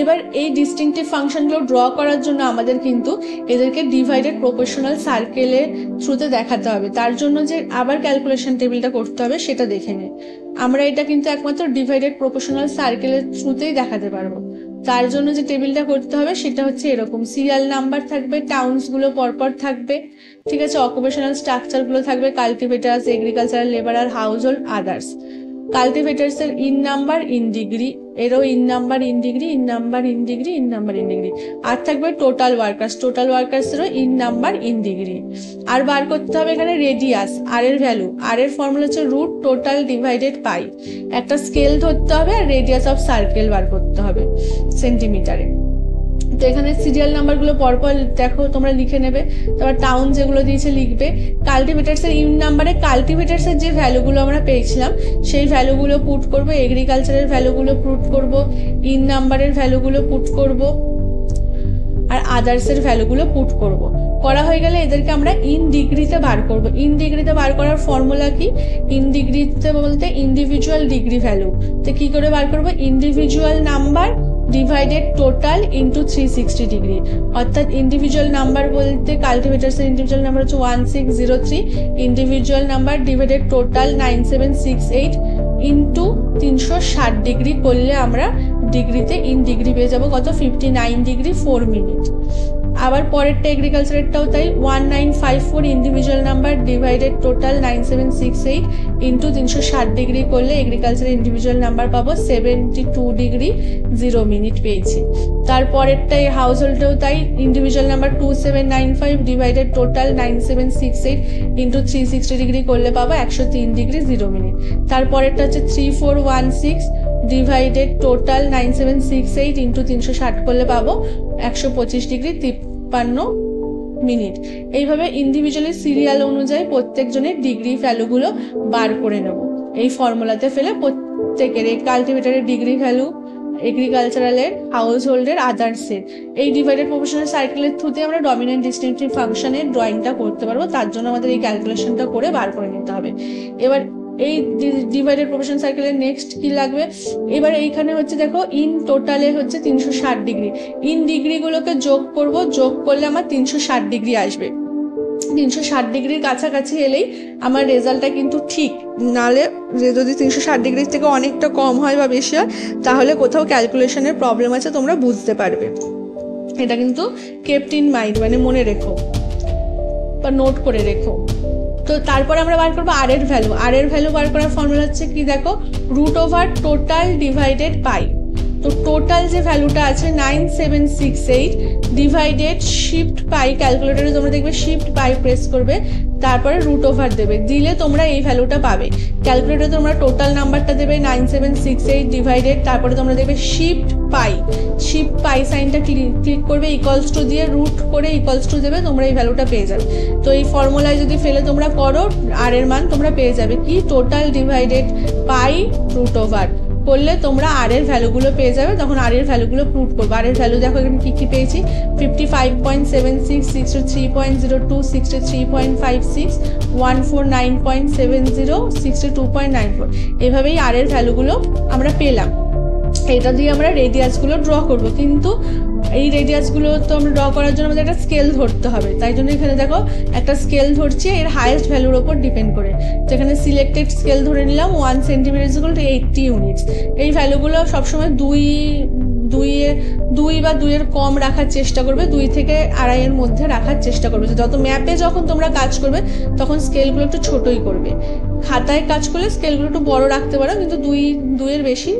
এবার এই ডিস্টিংটিভ ফাংশনগুলো ড্র করার জন্য আমাদের কিন্তু এদেরকে ডিভাইডেড প্রপোর্শনাল সার্কেলের থ্রুতে দেখাতে হবে। তার জন্য যে আবার ক্যালকুলেশন টেবিলটা করতে হবে সেটা দেখে নিই। আমরা এটা কিন্তু একমাত্র ডিভাইডেড প্রপোর্শনাল সার্কেলের থ্রুতেই দেখাতে পারবো। তার জন্য যে টেবিলটা করতে হবে সেটা হচ্ছে এরকম, সিরিয়াল নাম্বার থাকবে, টাউন্সগুলো পরপর থাকবে, ঠিক আছে, অকুপেশনাল স্ট্রাকচারগুলো থাকবে, cultivators, agricultural labourer, household, others. Cultivators এর ইন নাম্বার ইন ডিগ্রি, এরও in number in degree, in number in degree, in number in degree. আর থাকবে টোটাল ওয়ার্কার্স এরও ইন নাম্বার ইন ডিগ্রি। আর বার করতে হবে এখানে রেডিয়াস, আর এর ভ্যালু, আর এর ফর্মুলা হচ্ছে রুট টোটাল ডিভাইডেড পাই। একটা স্কেল ধরতে হবে আর রেডিয়াস অফ সার্কেল বার করতে হবে সেন্টিমিটারে। তো এখানে সিরিয়াল নাম্বারগুলো পরপর দেখো তোমরা লিখে নেবে, তারপর টাউন যেগুলো দিয়েছে লিখবে। কাল্টিভেটার্সের ইন নাম্বারে কাল্টিভেটার্সের যে ভ্যালুগুলো আমরা পেয়েছিলাম সেই ভ্যালুগুলো পুট করব, এগ্রিকালচারের ভ্যালুগুলো পুট করব, ইন নাম্বারের ভ্যালুগুলো পুট করব, আর আদার্সের ভ্যালুগুলো পুট করব। করা হয়ে গেলে এদেরকে আমরা ইন ডিগ্রিতে বার করব। ইন ডিগ্রিতে বার করার ফর্মুলা কি? ইন ডিগ্রিতে বলতে ইন্ডিভিজুয়াল ডিগ্রি ভ্যালু। তো কি করে বার করব? Individual number divided total into 360 degree. অর্থাৎ ইন্ডিভিজুয়াল নাম্বার বলতে কাল্টিভেটার্সের ইন্ডিভিজুয়াল নাম্বার হচ্ছে 1603, individual number divided total 9768 into 360 degree করলে আমরা ডিগ্রিতে ইন ডিগ্রি পেয়ে যাবো কত? 59 ডিগ্রি 4 মিনিট। আবার পরেরটা এগ্রিকালচারেরটাও তাই, 1954 individual number divided total 9768 into 360 degree করলে এগ্রিকালচারের ইন্ডিভিজুয়াল নাম্বার পাবো 72 ডিগ্রি 0 মিনিট পেয়েছি। তারপরেরটা এই হাউস হোল্ডেও তাই, individual number 2795 divided total 9768 into 360 degree করলে পাবো 103 ডিগ্রি 0 মিনিট। তারপরেরটা হচ্ছে 3416 ডিভাইডেড টোটাল 9768 ইন্টু 360 করলে পাবো 125 ডিগ্রি 53 মিনিট। এইভাবে ইন্ডিভিজুয়ালি সিরিয়াল অনুযায়ী প্রত্যেকজনের ডিগ্রি ভ্যালুগুলো বার করে নেব এই ফর্মুলাতে ফেলে। প্রত্যেকের এই কাল্টিভেটারের ডিগ্রি ভ্যালু, এগ্রিকালচারালের, হাউস হোল্ডের, আদার্সের, এই ডিভাইডেড প্রপোর্শনাল সার্কেলের থ্রুতে আমরা ডমিনেন্ট ডিস্টিংটিভ ফাংশনের ড্রয়িংটা করতে পারবো। তার জন্য আমাদের এই ক্যালকুলেশনটা করে বার করে নিতে হবে। এবার এই ডিভাইডেড প্রপোর্শনাল সার্কেলের নেক্সট কি লাগবে? এবার এইখানে হচ্ছে দেখো ইন টোটালে হচ্ছে 360 ডিগ্রি, ইন ডিগ্রিগুলোকে যোগ করব, যোগ করলে আমার 360 ডিগ্রি আসবে। 360 ডিগ্রির কাছাকাছি এলেই আমার রেজাল্টটা কিন্তু ঠিক, নালে যদি 360 ডিগ্রির থেকে অনেকটা কম হয় বা বেশি হয় তাহলে কোথাও ক্যালকুলেশনের প্রবলেম আছে, তোমরা বুঝতে পারবে। এটা কিন্তু কেপ্ট ইন মাইন্ড, মানে মনে রেখো বা নোট করে রেখো। তো তারপর আমরা বার করবো আর এর ভ্যালু। আর এর ভ্যালু বার করার ফর্মুলা হচ্ছে কি দেখো, রুট ওভার টোটাল ডিভাইডেড পাই। তো টোটাল যে ভ্যালুটা আছে 9768 ডিভাইডেড শিফট পাই, ক্যালকুলেটরে তোমরা দেখবে শিফট পাই প্রেস করবে, তারপরে রুট ওভার দেবে, দিলে তোমরা এই ভ্যালুটা পাবে। ক্যালকুলেটরে তোমরা টোটাল নাম্বারটা দেবে 9768 ডিভাইডেড, তারপরে তোমরা দেখবে শিফট পাই সাইনটা ক্লিক করবে, ইকুয়ালস টু দিয়ে রুট করে ইকুয়ালস টু দেবে, তোমরা এই ভ্যালুটা পেয়ে যাবে। তো এই ফর্মুলায় যদি ফেলে তোমরা করো আর এর মান তোমরা পেয়ে যাবে কি, টোটাল ডিভাইডেড পাই রুট ওভার করলে তোমরা আর এর ভ্যালুগুলো পেয়ে যাবে। তখন আর এর ভ্যালুগুলো পুট করবে। আর এর ভ্যালু দেখো এখানে কি কি পেয়েছি, 55.76, 63.02, 63.56, 149.70, 62.94। এভাবেই আর এর ভ্যালুগুলো আমরা পেলাম। এটা দিয়ে আমরা রেডিয়াসগুলো ড্র করব, কিন্তু এই রেডিয়াসগুলো তো আমরা ড্র করার জন্য আমাদের একটা স্কেল ধরতে হবে। তাই জন্য এখানে দেখো একটা স্কেল ধরছি এর হাইয়েস্ট ভ্যালুর ওপর ডিপেন্ড করে। তো এখানে সিলেক্টেড স্কেল ধরে নিলাম 1 সেন্টিমিটার ইকুয়াল টু 80 ইউনিটস। এই ভ্যালুগুলো সবসময় দুই বা দুইয়ের কম রাখার চেষ্টা করবে, 2 থেকে 2.5 মধ্যে রাখার চেষ্টা করবে। যত ম্যাপে যখন তোমরা কাজ করবে তখন স্কেলগুলো একটু ছোটই করবে। খাতায় কাজ করলে স্কেলগুলো একটু বড় রাখতে পারো, কিন্তু দুইয়ের বেশি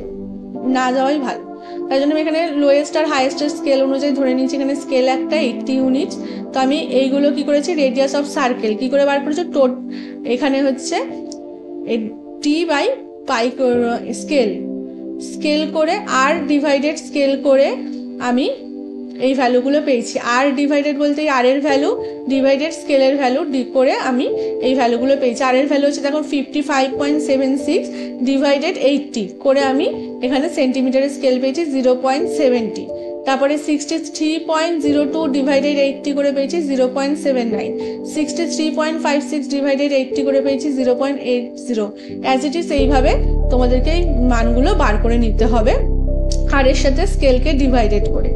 না যাওয়াই ভালো। তাই জন্য আমি এখানে লোয়েস্ট আর হাইয়েস্টের স্কেল অনুযায়ী ধরে নিয়েছি। এখানে স্কেল একটা 80 ইউনিট। তো আমি এইগুলো কি করেছি, রেডিয়াস অফ সার্কেল কি করে বার করেছি, এখানে হচ্ছে টি বাই পাই স্কেল করে আর ডিভাইডেড স্কেল করে আমি এই ভ্যালুগুলো পেয়েছি। আর ডিভাইডেড বলতে এই আর এর ভ্যালু ডিভাইডেড স্কেলের ভ্যালু করে আমি এই ভ্যালুগুলো পেয়েছি। আর এর ভ্যালু হচ্ছে দেখুন 55.76 ডিভাইডেড 80 করে আমি এখানে সেন্টিমিটারের স্কেল পেয়েছি 0.70। তারপরে 63.02 ডিভাইডেড 80 করে পেয়েছি 0.79, 63.56 ডিভাইডেড 80 করে পেয়েছি 0.80। অ্যাজ ইট ইজ এইভাবে তোমাদেরকে এই মানগুলো বার করে নিতে হবে আর এর সাথে স্কেলকে ডিভাইডেড করে।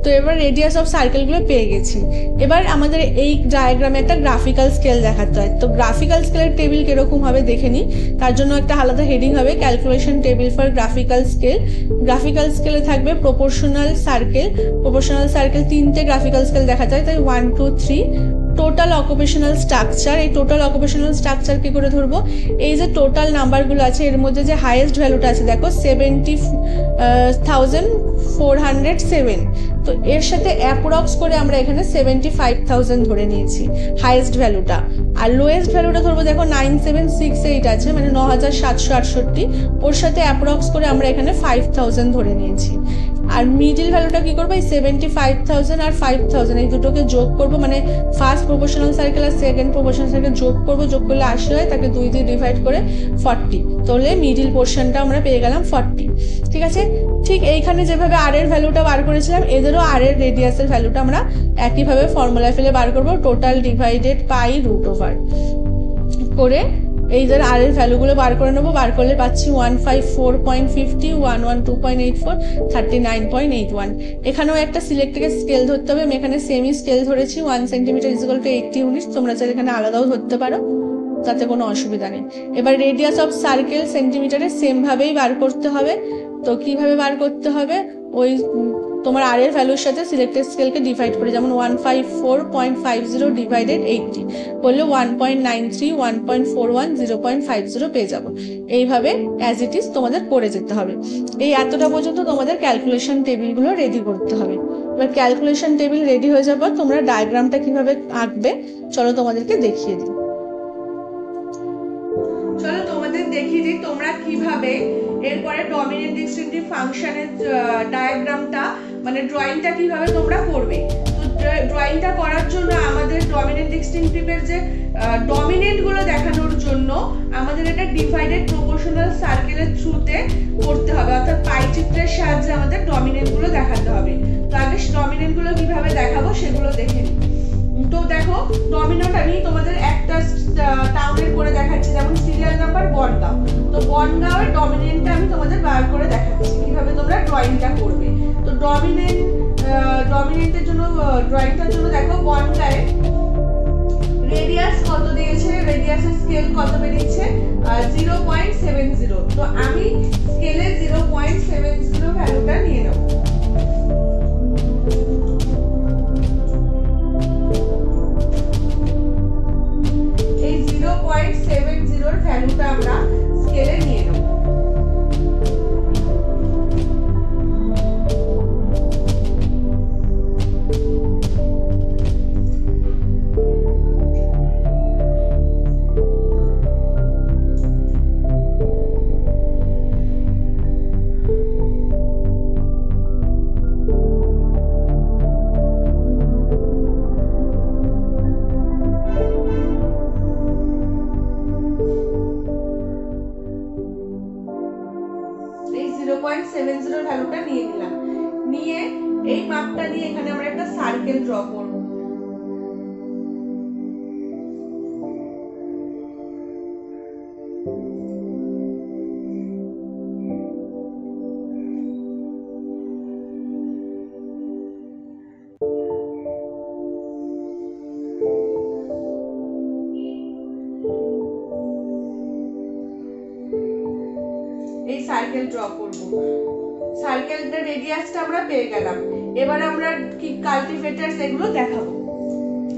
তো এবার রেডিয়াস অফ সার্কেলগুলো পেয়ে গেছি। এবার আমাদের এই ডায়াগ্রামে একটা গ্রাফিক্যাল স্কেল দেখাতে হয়। তো গ্রাফিক্যাল স্কেলের টেবিল কিরকম হবে দেখে নিই। তার জন্য একটা আলাদা হেডিং হবে calculation table for graphical scale. Graphical স্কেলে থাকবে প্রপোর্শনাল সার্কেল। প্রপোর্শনাল সার্কেল 3টে গ্রাফিক্যাল স্কেল দেখা যায়, তাই 1 2 3। টোটাল অকুপেশনাল স্ট্রাকচার, এই টোটাল অকুপেশনাল স্ট্রাকচার কি করে ধরবো, এই যে টোটাল নাম্বারগুলো আছে এর মধ্যে যে হাইয়েস্ট ভ্যালুটা আছে দেখো 70,407। তো এর সাথে অ্যাপ্রক্স করে আমরা এখানে 75,000 ধরে নিয়েছি হাইয়েস্ট ভ্যালুটা। আর লোয়েস্ট ভ্যালুটা ধরবো দেখো 9768 আছে, মানে 9768। ওর সাথে অ্যাপ্রক্স করে আমরা এখানে 5000 ধরে নিয়েছি। আর মিডিল ভ্যালুটা কি করবো, এই 75,000 আর 5000 এই দুটোকে যোগ করবো, মানে ফার্স্ট প্রপোর্শনাল সার্কেল আর সেকেন্ড প্রপোর্শনাল সার্কেল যোগ করবো, যোগ করলে 80 হয়, তাকে 2 দিয়ে ডিভাইড করে 40, তাহলে মিডিল পোর্শনটা আমরা পেয়ে গেলাম 40। ঠিক আছে, ঠিক এইখানে যেভাবে আর এর ভ্যালুটা বার করেছিলাম এদেরও আর এর রেডিয়াসের ভ্যালুটা আমরা একইভাবে ফর্মুলায় ফেলে বার করবো, টোটাল ডিভাইডেড পাই √ওভার করে এই যে আর এর ভ্যালুগুলো বার করে নেবো। বার করলে পাচ্ছি 154.50, 112.84, 39.81। এখানেও একটা সিলেক্টেড স্কেল ধরতে হবে। আমি এখানে সেমি স্কেল ধরেছি 1 সেন্টিমিটার = 80 ইউনিট। তোমরা চাইলে এখানে আলাদাও ধরতে পারো, তাতে কোনো অসুবিধা নেই। এবার রেডিয়াস অফ সার্কেল সেন্টিমিটারে সেম ভাবেই বার করতে হবে। তো কিভাবে বার করতে হবে, ওই তোমার আর এর ভ্যালুর সাথে সিলেক্টেড স্কেলকে ডিভাইড করে, যেমন 154.50 ডিভাইডেড 80 করলে 1.93, 1.41, 0.50 পেয়ে যাবো। এইভাবে অ্যাজ ইট ইজ তোমাদের করে যেতে হবে। এই এতটা পর্যন্ত তোমাদের ক্যালকুলেশন টেবিলগুলো রেডি করতে হবে। এবার ক্যালকুলেশন টেবিল রেডি হয়ে যাবার তোমরা ডায়াগ্রামটা কিভাবে আঁকবে চলো তোমাদেরকে দেখিয়ে দিই। চলো তোমাদের দেখিয়ে দিই তোমরা কিভাবে এরপরে ডমিনেন্ট ডিস্টিংটিভ ফাংশনের ডায়াগ্রামটা, মানে ড্রয়িংটা কিভাবে তোমরা করবে। তো ড্রয়িংটা করার জন্য আমাদের ডমিনেন্ট ডিস্টিংটিভের যে ডমিনেন্ট গুলো দেখানোর জন্য আমাদের এটা ডিভাইডেড প্রপোর্শনাল সার্কেলের থ্রুতে করতে হবে, অর্থাৎ পাই চিত্রের সাহায্যে আমাদের ডমিনেন্ট গুলো দেখাতে হবে। তো আগে ডমিনেন্ট গুলো কিভাবে দেখাবো সেগুলো দেখে নিই। তো দেখো ডমিনেন্ট আমি তোমাদের একটা টাউনের করে দেখাচ্ছি, যেমন সিরিয়াল নাম্বার বনগাঁও। তো বনগাঁওয়ের ডমিনেন্টটা আমি তোমাদের বার করে দেখাচ্ছি কিভাবে তোমরা ড্রয়িংটা করবে। তো ডমিনেন্টের জন্য ড্রয়িংটার জন্য দেখো বনগাঁয়ে রেডিয়াস কত দিয়েছে, রেডিয়াসের স্কেল কত বেরিয়েছে 0.70। তো আমি স্কেলে 0.70 ভ্যালুটা নিয়ে নেব। এই 0.70 ভ্যালুটা আমরা স্কেলে নিয়ে নেব। ভ্যালুটা নিয়ে নিলাম, নিয়ে এই মাপটা দিয়ে এখানে আমরা একটা সার্কেল ড্র করব। এই সার্কেল ড্র করব। সার্কেলটার রেডিয়াসটা আমরা পেয়ে গেলাম। এবার আমরা কি কাল্টিভেটারস এগুলো দেখাবো।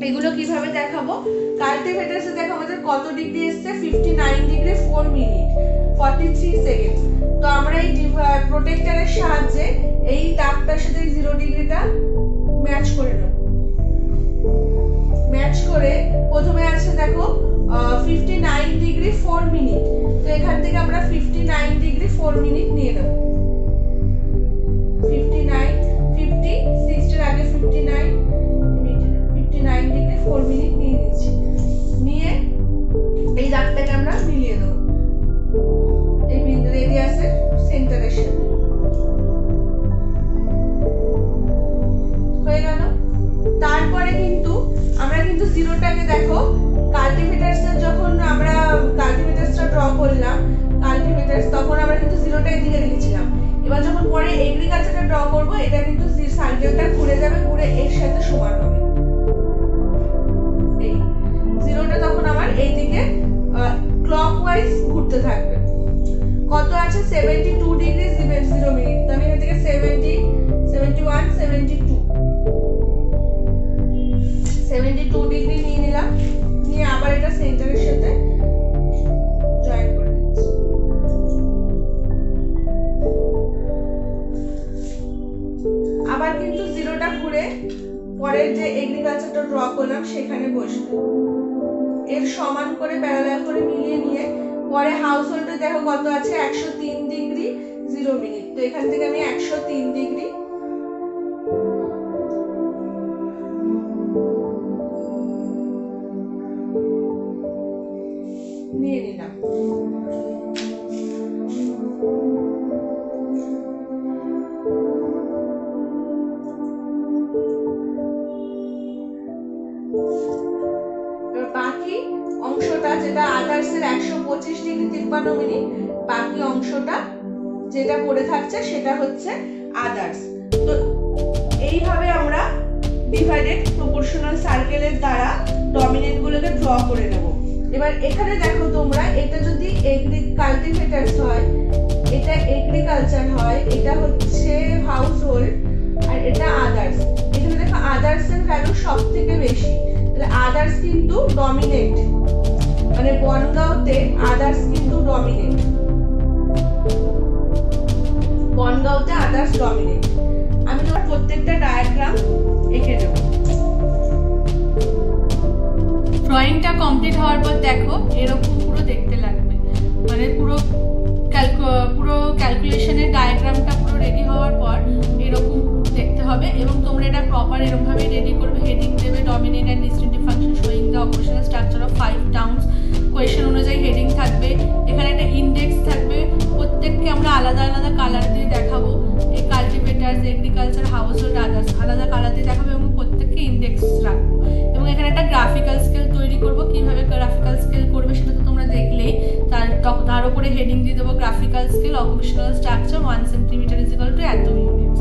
এগুলো কিভাবে দেখাবো, কাল্টিভেটারসে দেখো আমাদের কত ডিগ্রি এসছে 59 ডিগ্রি 4 মিনিট। 43 সেকেন্ড। তো আমরা এই প্রোটেক্টরের সাহায্যে এই দাগটার সাথে 0 ডিগ্রিটা ম্যাচ করে নেব। ম্যাচ করে প্রথমে আছে দেখো 59 ডিগ্রি 4 মিনিট। তো এখান থেকে আমরা 59 ডিগ্রি 4 মিনিট নিয়ে নেব। 59 50 60 এর আগে 59 ডিগ্রি 4 মিনিট নিয়ে নিচ্ছি। নিয়ে এই দাগটাকে আমরা মিলিয়ে দেব এই রেডিয়াসের সেন্টারের সাথে। হয়ে গেল। তারপরে কিন্তু আমরা কিন্তু জিরোটাকে দেখো কাল্টিভেটারসের যখন আমরা কাল্টিভেটারসটা ড্র করলাম কাল্টিভেটারস তখন আমরা কিন্তু জিরোটা এদিকে রেখেছিলাম। এবার যখন পরে এগ্রিকালচারটা ড্র করব এটা কিন্তু সার্কেলটা ঘুরে যাবে, ঘুরে এর সাথে সমান হবে। এই জিরোটা তখন আমার এইদিকে ক্লকওয়াইজ ঘুরতে থাকবে। কত আছে 72 ডিগ্রি 0 মিনিট। তো আমি এখান থেকে 70 71 72 ডিগ্রি নিয়ে নিলাম। নিয়ে আবার এটা সেন্টারের সাথে জয়েন করে দিচ্ছি। আবার কিন্তু জিরোটা ঘুরে পরের যে এগ্রিকালচারটা ড্র করলাম সেখানে বসবে। এর সমান করে প্যারালাল করে মিলিয়ে নিয়ে পরে হাউস হোল্ডে দেখো কত আছে 103 ডিগ্রি 0 মিনিট। তো এখান থেকে আমি 103 ডিগ্রি নিয়ে নিলাম। বাকি অংশটা যেটা আদার্সের 125 ডিগ্রি 53 মিনিট, বাকি অংশটা যেটা পড়ে থাকছে সেটা হচ্ছে আদার্স। তো এইভাবে আমরা ডিভাইডেড প্রপোর্শনাল সার্কেলের দ্বারা ডমিনেন্ট গুলোকে ড্র করে নেব। এবার এখানে দেখো তোমরা এটা যদি কাল্টিভেটারস হয়, এটা এগ্রিকালচার হয়, এটা হচ্ছে হাউস হোল্ড আর এটা আদার্স। এখানে দেখো আদার্স এর ভ্যালু সবথেকে বেশি, তাহলে আদার্স কিন্তু ডমিনেন্ট, মানে বনগাঁওতে আদার্স কিন্তু ডমিনেন্ট, বনগাঁওতে আদার্স ডমিনেন্ট। আমি তোমার প্রত্যেকটা ডায়াগ্রাম এঁকে দেব। ড্রয়িংটা কমপ্লিট হওয়ার পর দেখো এরকম পুরো দেখতে লাগবে, মানে পুরো ক্যালকুলেশনের ডায়াগ্রামটা পুরো রেডি হওয়ার পর এরকম দেখতে হবে। এবং তোমরা এটা প্রপার এরকমভাবে রেডি করবে। হেডিং দেবে dominant and distinctive function showing the operational structure of 5 towns. Question অনুযায়ী হেডিং থাকবে, এখানে একটা ইন্ডেক্স থাকবে, প্রত্যেককে আমরা আলাদা আলাদা কালার দিয়ে দেখাবো। এই কাল্টিভেটার্স, এগ্রিকালচার, হাউস হোল্ড, আদার্স আলাদা কালার দিয়ে দেখাবো এবং প্রত্যেককে ইন্ডেক্স রাখবো। এবং এখানে একটা গ্রাফিক্যাল স্কেল তৈরি করবো। কীভাবে গ্রাফিক্যাল স্কেল করবে সেটা তো তোমরা দেখলেই। তার উপরে হেডিং দিয়ে দেবো graphical scale occupational structure 1 centimetre is equal to এত ইউনিটস।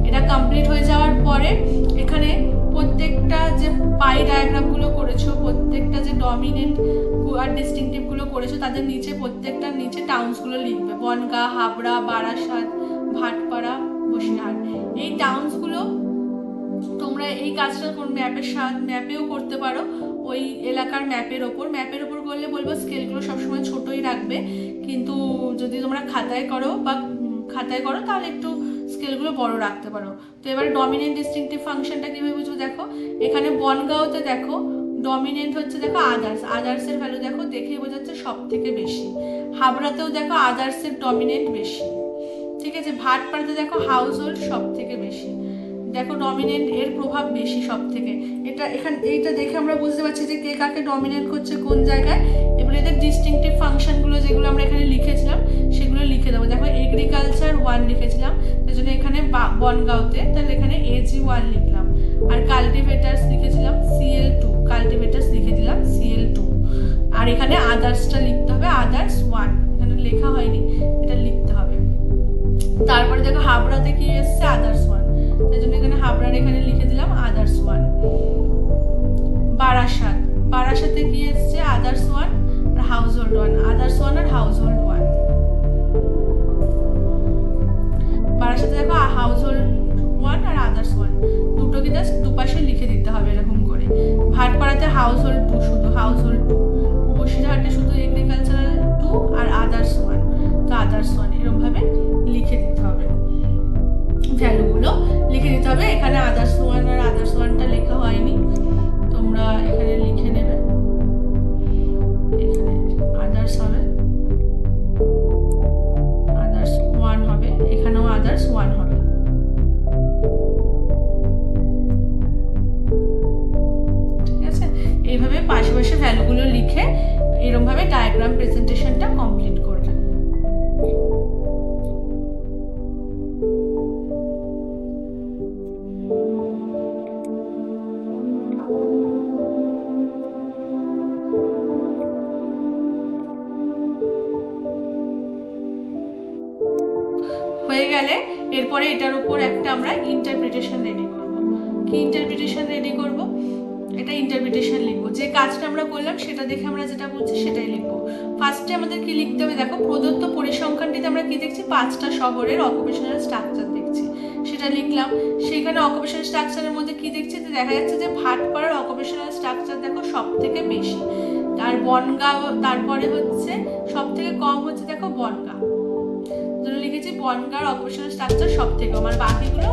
এটা কমপ্লিট হয়ে যাওয়ার পরে এখানে প্রত্যেকটা যে পাই ডায়াগ্রামগুলো করেছো, প্রত্যেকটা যে ডমিনেন্ট আর ডিস্টিংটিভগুলো করেছো তাদের নিচে প্রত্যেকটার নিচে টাউন্সগুলো লিখবে। বনগাঁ, হাবড়া, বারাসাত, ভাটপাড়া, বসিরহাট। এই টাউন্সগুলো তোমরা এই কাজটা ম্যাপেও করতে পারো, ওই এলাকার ম্যাপের ওপর করলে বলবো স্কেলগুলো সবসময় ছোটোই রাখবে। কিন্তু যদি তোমরা খাতায় করো তাহলে একটু স্কেলগুলো বড় রাখতে পারো। তো এবার ডমিনেন্ট ডিস্টিংটিভ ফাংশনটা কীভাবে বুঝবো দেখো, এখানে বনগাঁওতে দেখো ডমিনেন্ট হচ্ছে দেখো আদার্সের ভ্যালু দেখো দেখেই বোঝাচ্ছে সব থেকে বেশি। হাবড়াতেও দেখো আদার্সের ডমিনেন্ট বেশি, ঠিক আছে। ভাটপাড়াতে দেখো হাউস হোল্ড সব থেকে বেশি, দেখো ডমিনেন্ট এর প্রভাব বেশি সব থেকে। এইটা দেখে আমরা বুঝতে পারছি যে কে কাকে ডমিনেট করছে কোন জায়গায়। এবার এদের ডিস্টিংটিভ ফাংশনগুলো যেগুলো আমরা এখানে লিখেছিলাম সেগুলো লিখে দেবো। দেখো এগ্রিকালচার 1 লিখেছিলাম, তার জন্য এখানে বনগাঁওতে, তাহলে এখানে AG1 লিখলাম। আর কাল্টিভেটার্স লিখেছিলাম CL2, কাল্টিভেটার্স লিখে দিলাম CL2। আর এখানে আদার্সটা লিখতে হবে আদার্স 1, এখানে লেখা হয়নি, এটা লিখতে হবে। তারপরে দেখো হাবড়াতে কি এসছে আদার্স 1, তাই জন্য এখানে হাবড়ার এখানে লিখে দিলাম আদার্স 1। বারাসাতে কি এসছে আদার্স 1 আর হাউস হোল্ড 1, আদার্স 1 আর হাউস হোল্ড 1। বারাসাতে দেখো হাউস হোল্ড 1 আর আদার্স 1 দুটোকে জাস্ট দুপাশে লিখে দিতে হবে এরকম করে। ভাটপাড়াতে হাউস হোল্ড 2, শুধু হাউস হোল্ড 2। বসিরহাটে শুধু এগ্রিকালচারাল 2 আর আদার্স 1। আদার্স ওয়ান, এরকমভাবে লিখে দিতে হবে, ভ্যালুগুলো লিখে দিতে হবে। এখানে আদার্স ওয়ান আর আদার্স ওয়ানটা লেখা হয়নি, তোমরা এখানে লিখে নেবে। এখানে আদার্স হবে, আদার্স ওয়ান হবে, এখানেও আদার্স ওয়ান হবে। ঠিক আছে, এইভাবে পাশে পাশে ভ্যালুগুলো লিখে এরকমভাবে ডায়াগ্রাম প্রেজেন্টেশনটা কমপ্লিট করবে। হয়ে গেলে এরপরে এটার উপর একটা আমরা ইন্টারপ্রিটেশন রেডি করব। কি ইন্টারপ্রিটেশন রেডি করব? এটা ইন্টারপ্রিটেশন লিখবো, যে কাজটা আমরা করলাম সেটা দেখে আমরা যেটা বলছি সেটাই লিখবো। ফার্স্টে আমাদের কি লিখতে হবে? দেখো, প্রদত্ত পরিসংখ্যানটিতে আমরা কি দেখছি? 5টা শহরের অকুপেশনাল স্ট্রাকচার দেখছি, সেটা লিখলাম। সেখানে অকুপেশনাল স্ট্রাকচারের মধ্যে কি দেখছি? দেখা যাচ্ছে যে ভাটপাড়ার অকুপেশনাল স্ট্রাকচার দেখো সব থেকে বেশি, আর বনগাঁ তারপরে হচ্ছে সব থেকে কম হচ্ছে দেখো বনগাঁ, জন্য লিখেছি বনগাঁর অকুপেশনাল স্ট্রাকচার সব থেকে কম, আর বাকিগুলো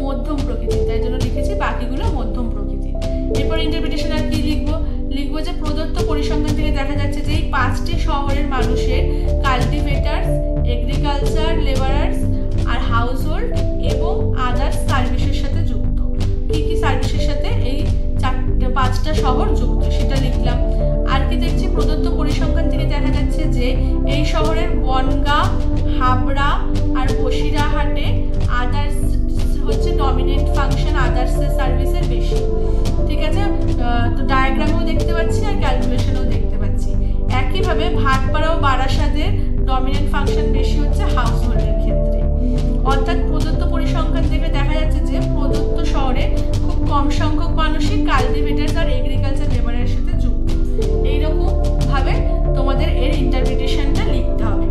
মধ্যম প্রকৃতির, তাই জন্য লিখেছি বাকিগুলো মধ্যম প্রকৃতির। এরপর ইন্টারপ্রিটেশন আর কি লিখবো? লিখবো যে প্রদত্ত পরিসংখ্যান থেকে দেখা যাচ্ছে যে এই 5টি শহরের মানুষের কাল্টিভেটার্স, এগ্রিকালচার লেবারার্স আর হাউসহোল্ড এবং আদার্স সার্ভিসের সাথে যুক্ত। কি কি সার্ভিসের সাথে এই 5টা শহর যুক্ত সেটা লিখলাম। আর কি দেখছি? প্রদত্ত পরিসংখ্যান থেকে দেখা যাচ্ছে যে এই শহরের বনগাঁ, হাবড়া আর বসিরহাটে আদার্স হচ্ছে ডমিনেন্ট ফাংশন, আদার্সের সার্ভিসের বেশি। ঠিক আছে, তো ডায়াগ্রামেও দেখতে পাচ্ছি আর ক্যালকুলেশনেও দেখতে পাচ্ছি। একইভাবে ভাটপাড়া ও বারাসাতের ডমিনেন্ট ফাংশন বেশি হচ্ছে হাউসহোল্ডের ক্ষেত্রে। অর্থাৎ প্রদত্ত পরিসংখ্যান থেকে দেখা যাচ্ছে যে প্রদত্ত শহরে খুব কম সংখ্যক মানুষই কাল্টিভেটার্স আর এগ্রিকালচার লেবারের সাথে যুক্ত। এইরকম ভাবে তোমাদের এর ইন্টারপ্রিটেশনটা লিখতে হবে।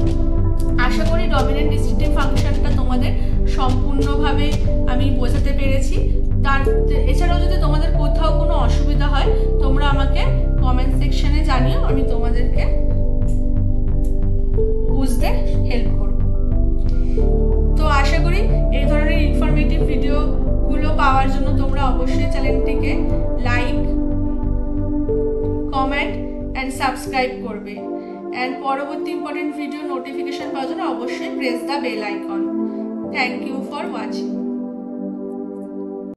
আশা করি ডমিনেন্ট ডিস্ট্রিক্টিভ ফাংশনটা তোমাদের সম্পূর্ণভাবে আমি বোঝাতে পেরেছি। এছাড়াও যদি তোমাদের কোথাও কোনো অসুবিধা হয় তোমরা আমাকে কমেন্ট সেকশনে জানিও, আমি তোমাদেরকে বুঝতে হেল্প করব। তো আশা করি এই ধরনের ইনফরমেটিভ ভিডিওগুলো পাওয়ার জন্য তোমরা অবশ্যই চ্যানেলটিকে লাইক, কমেন্ট অ্যান্ড সাবস্ক্রাইব করবে। অ্যান্ড পরবর্তী ইম্পর্টেন্ট ভিডিও নোটিফিকেশন পাওয়ার জন্য অবশ্যই press the bell icon. Thank you for watching.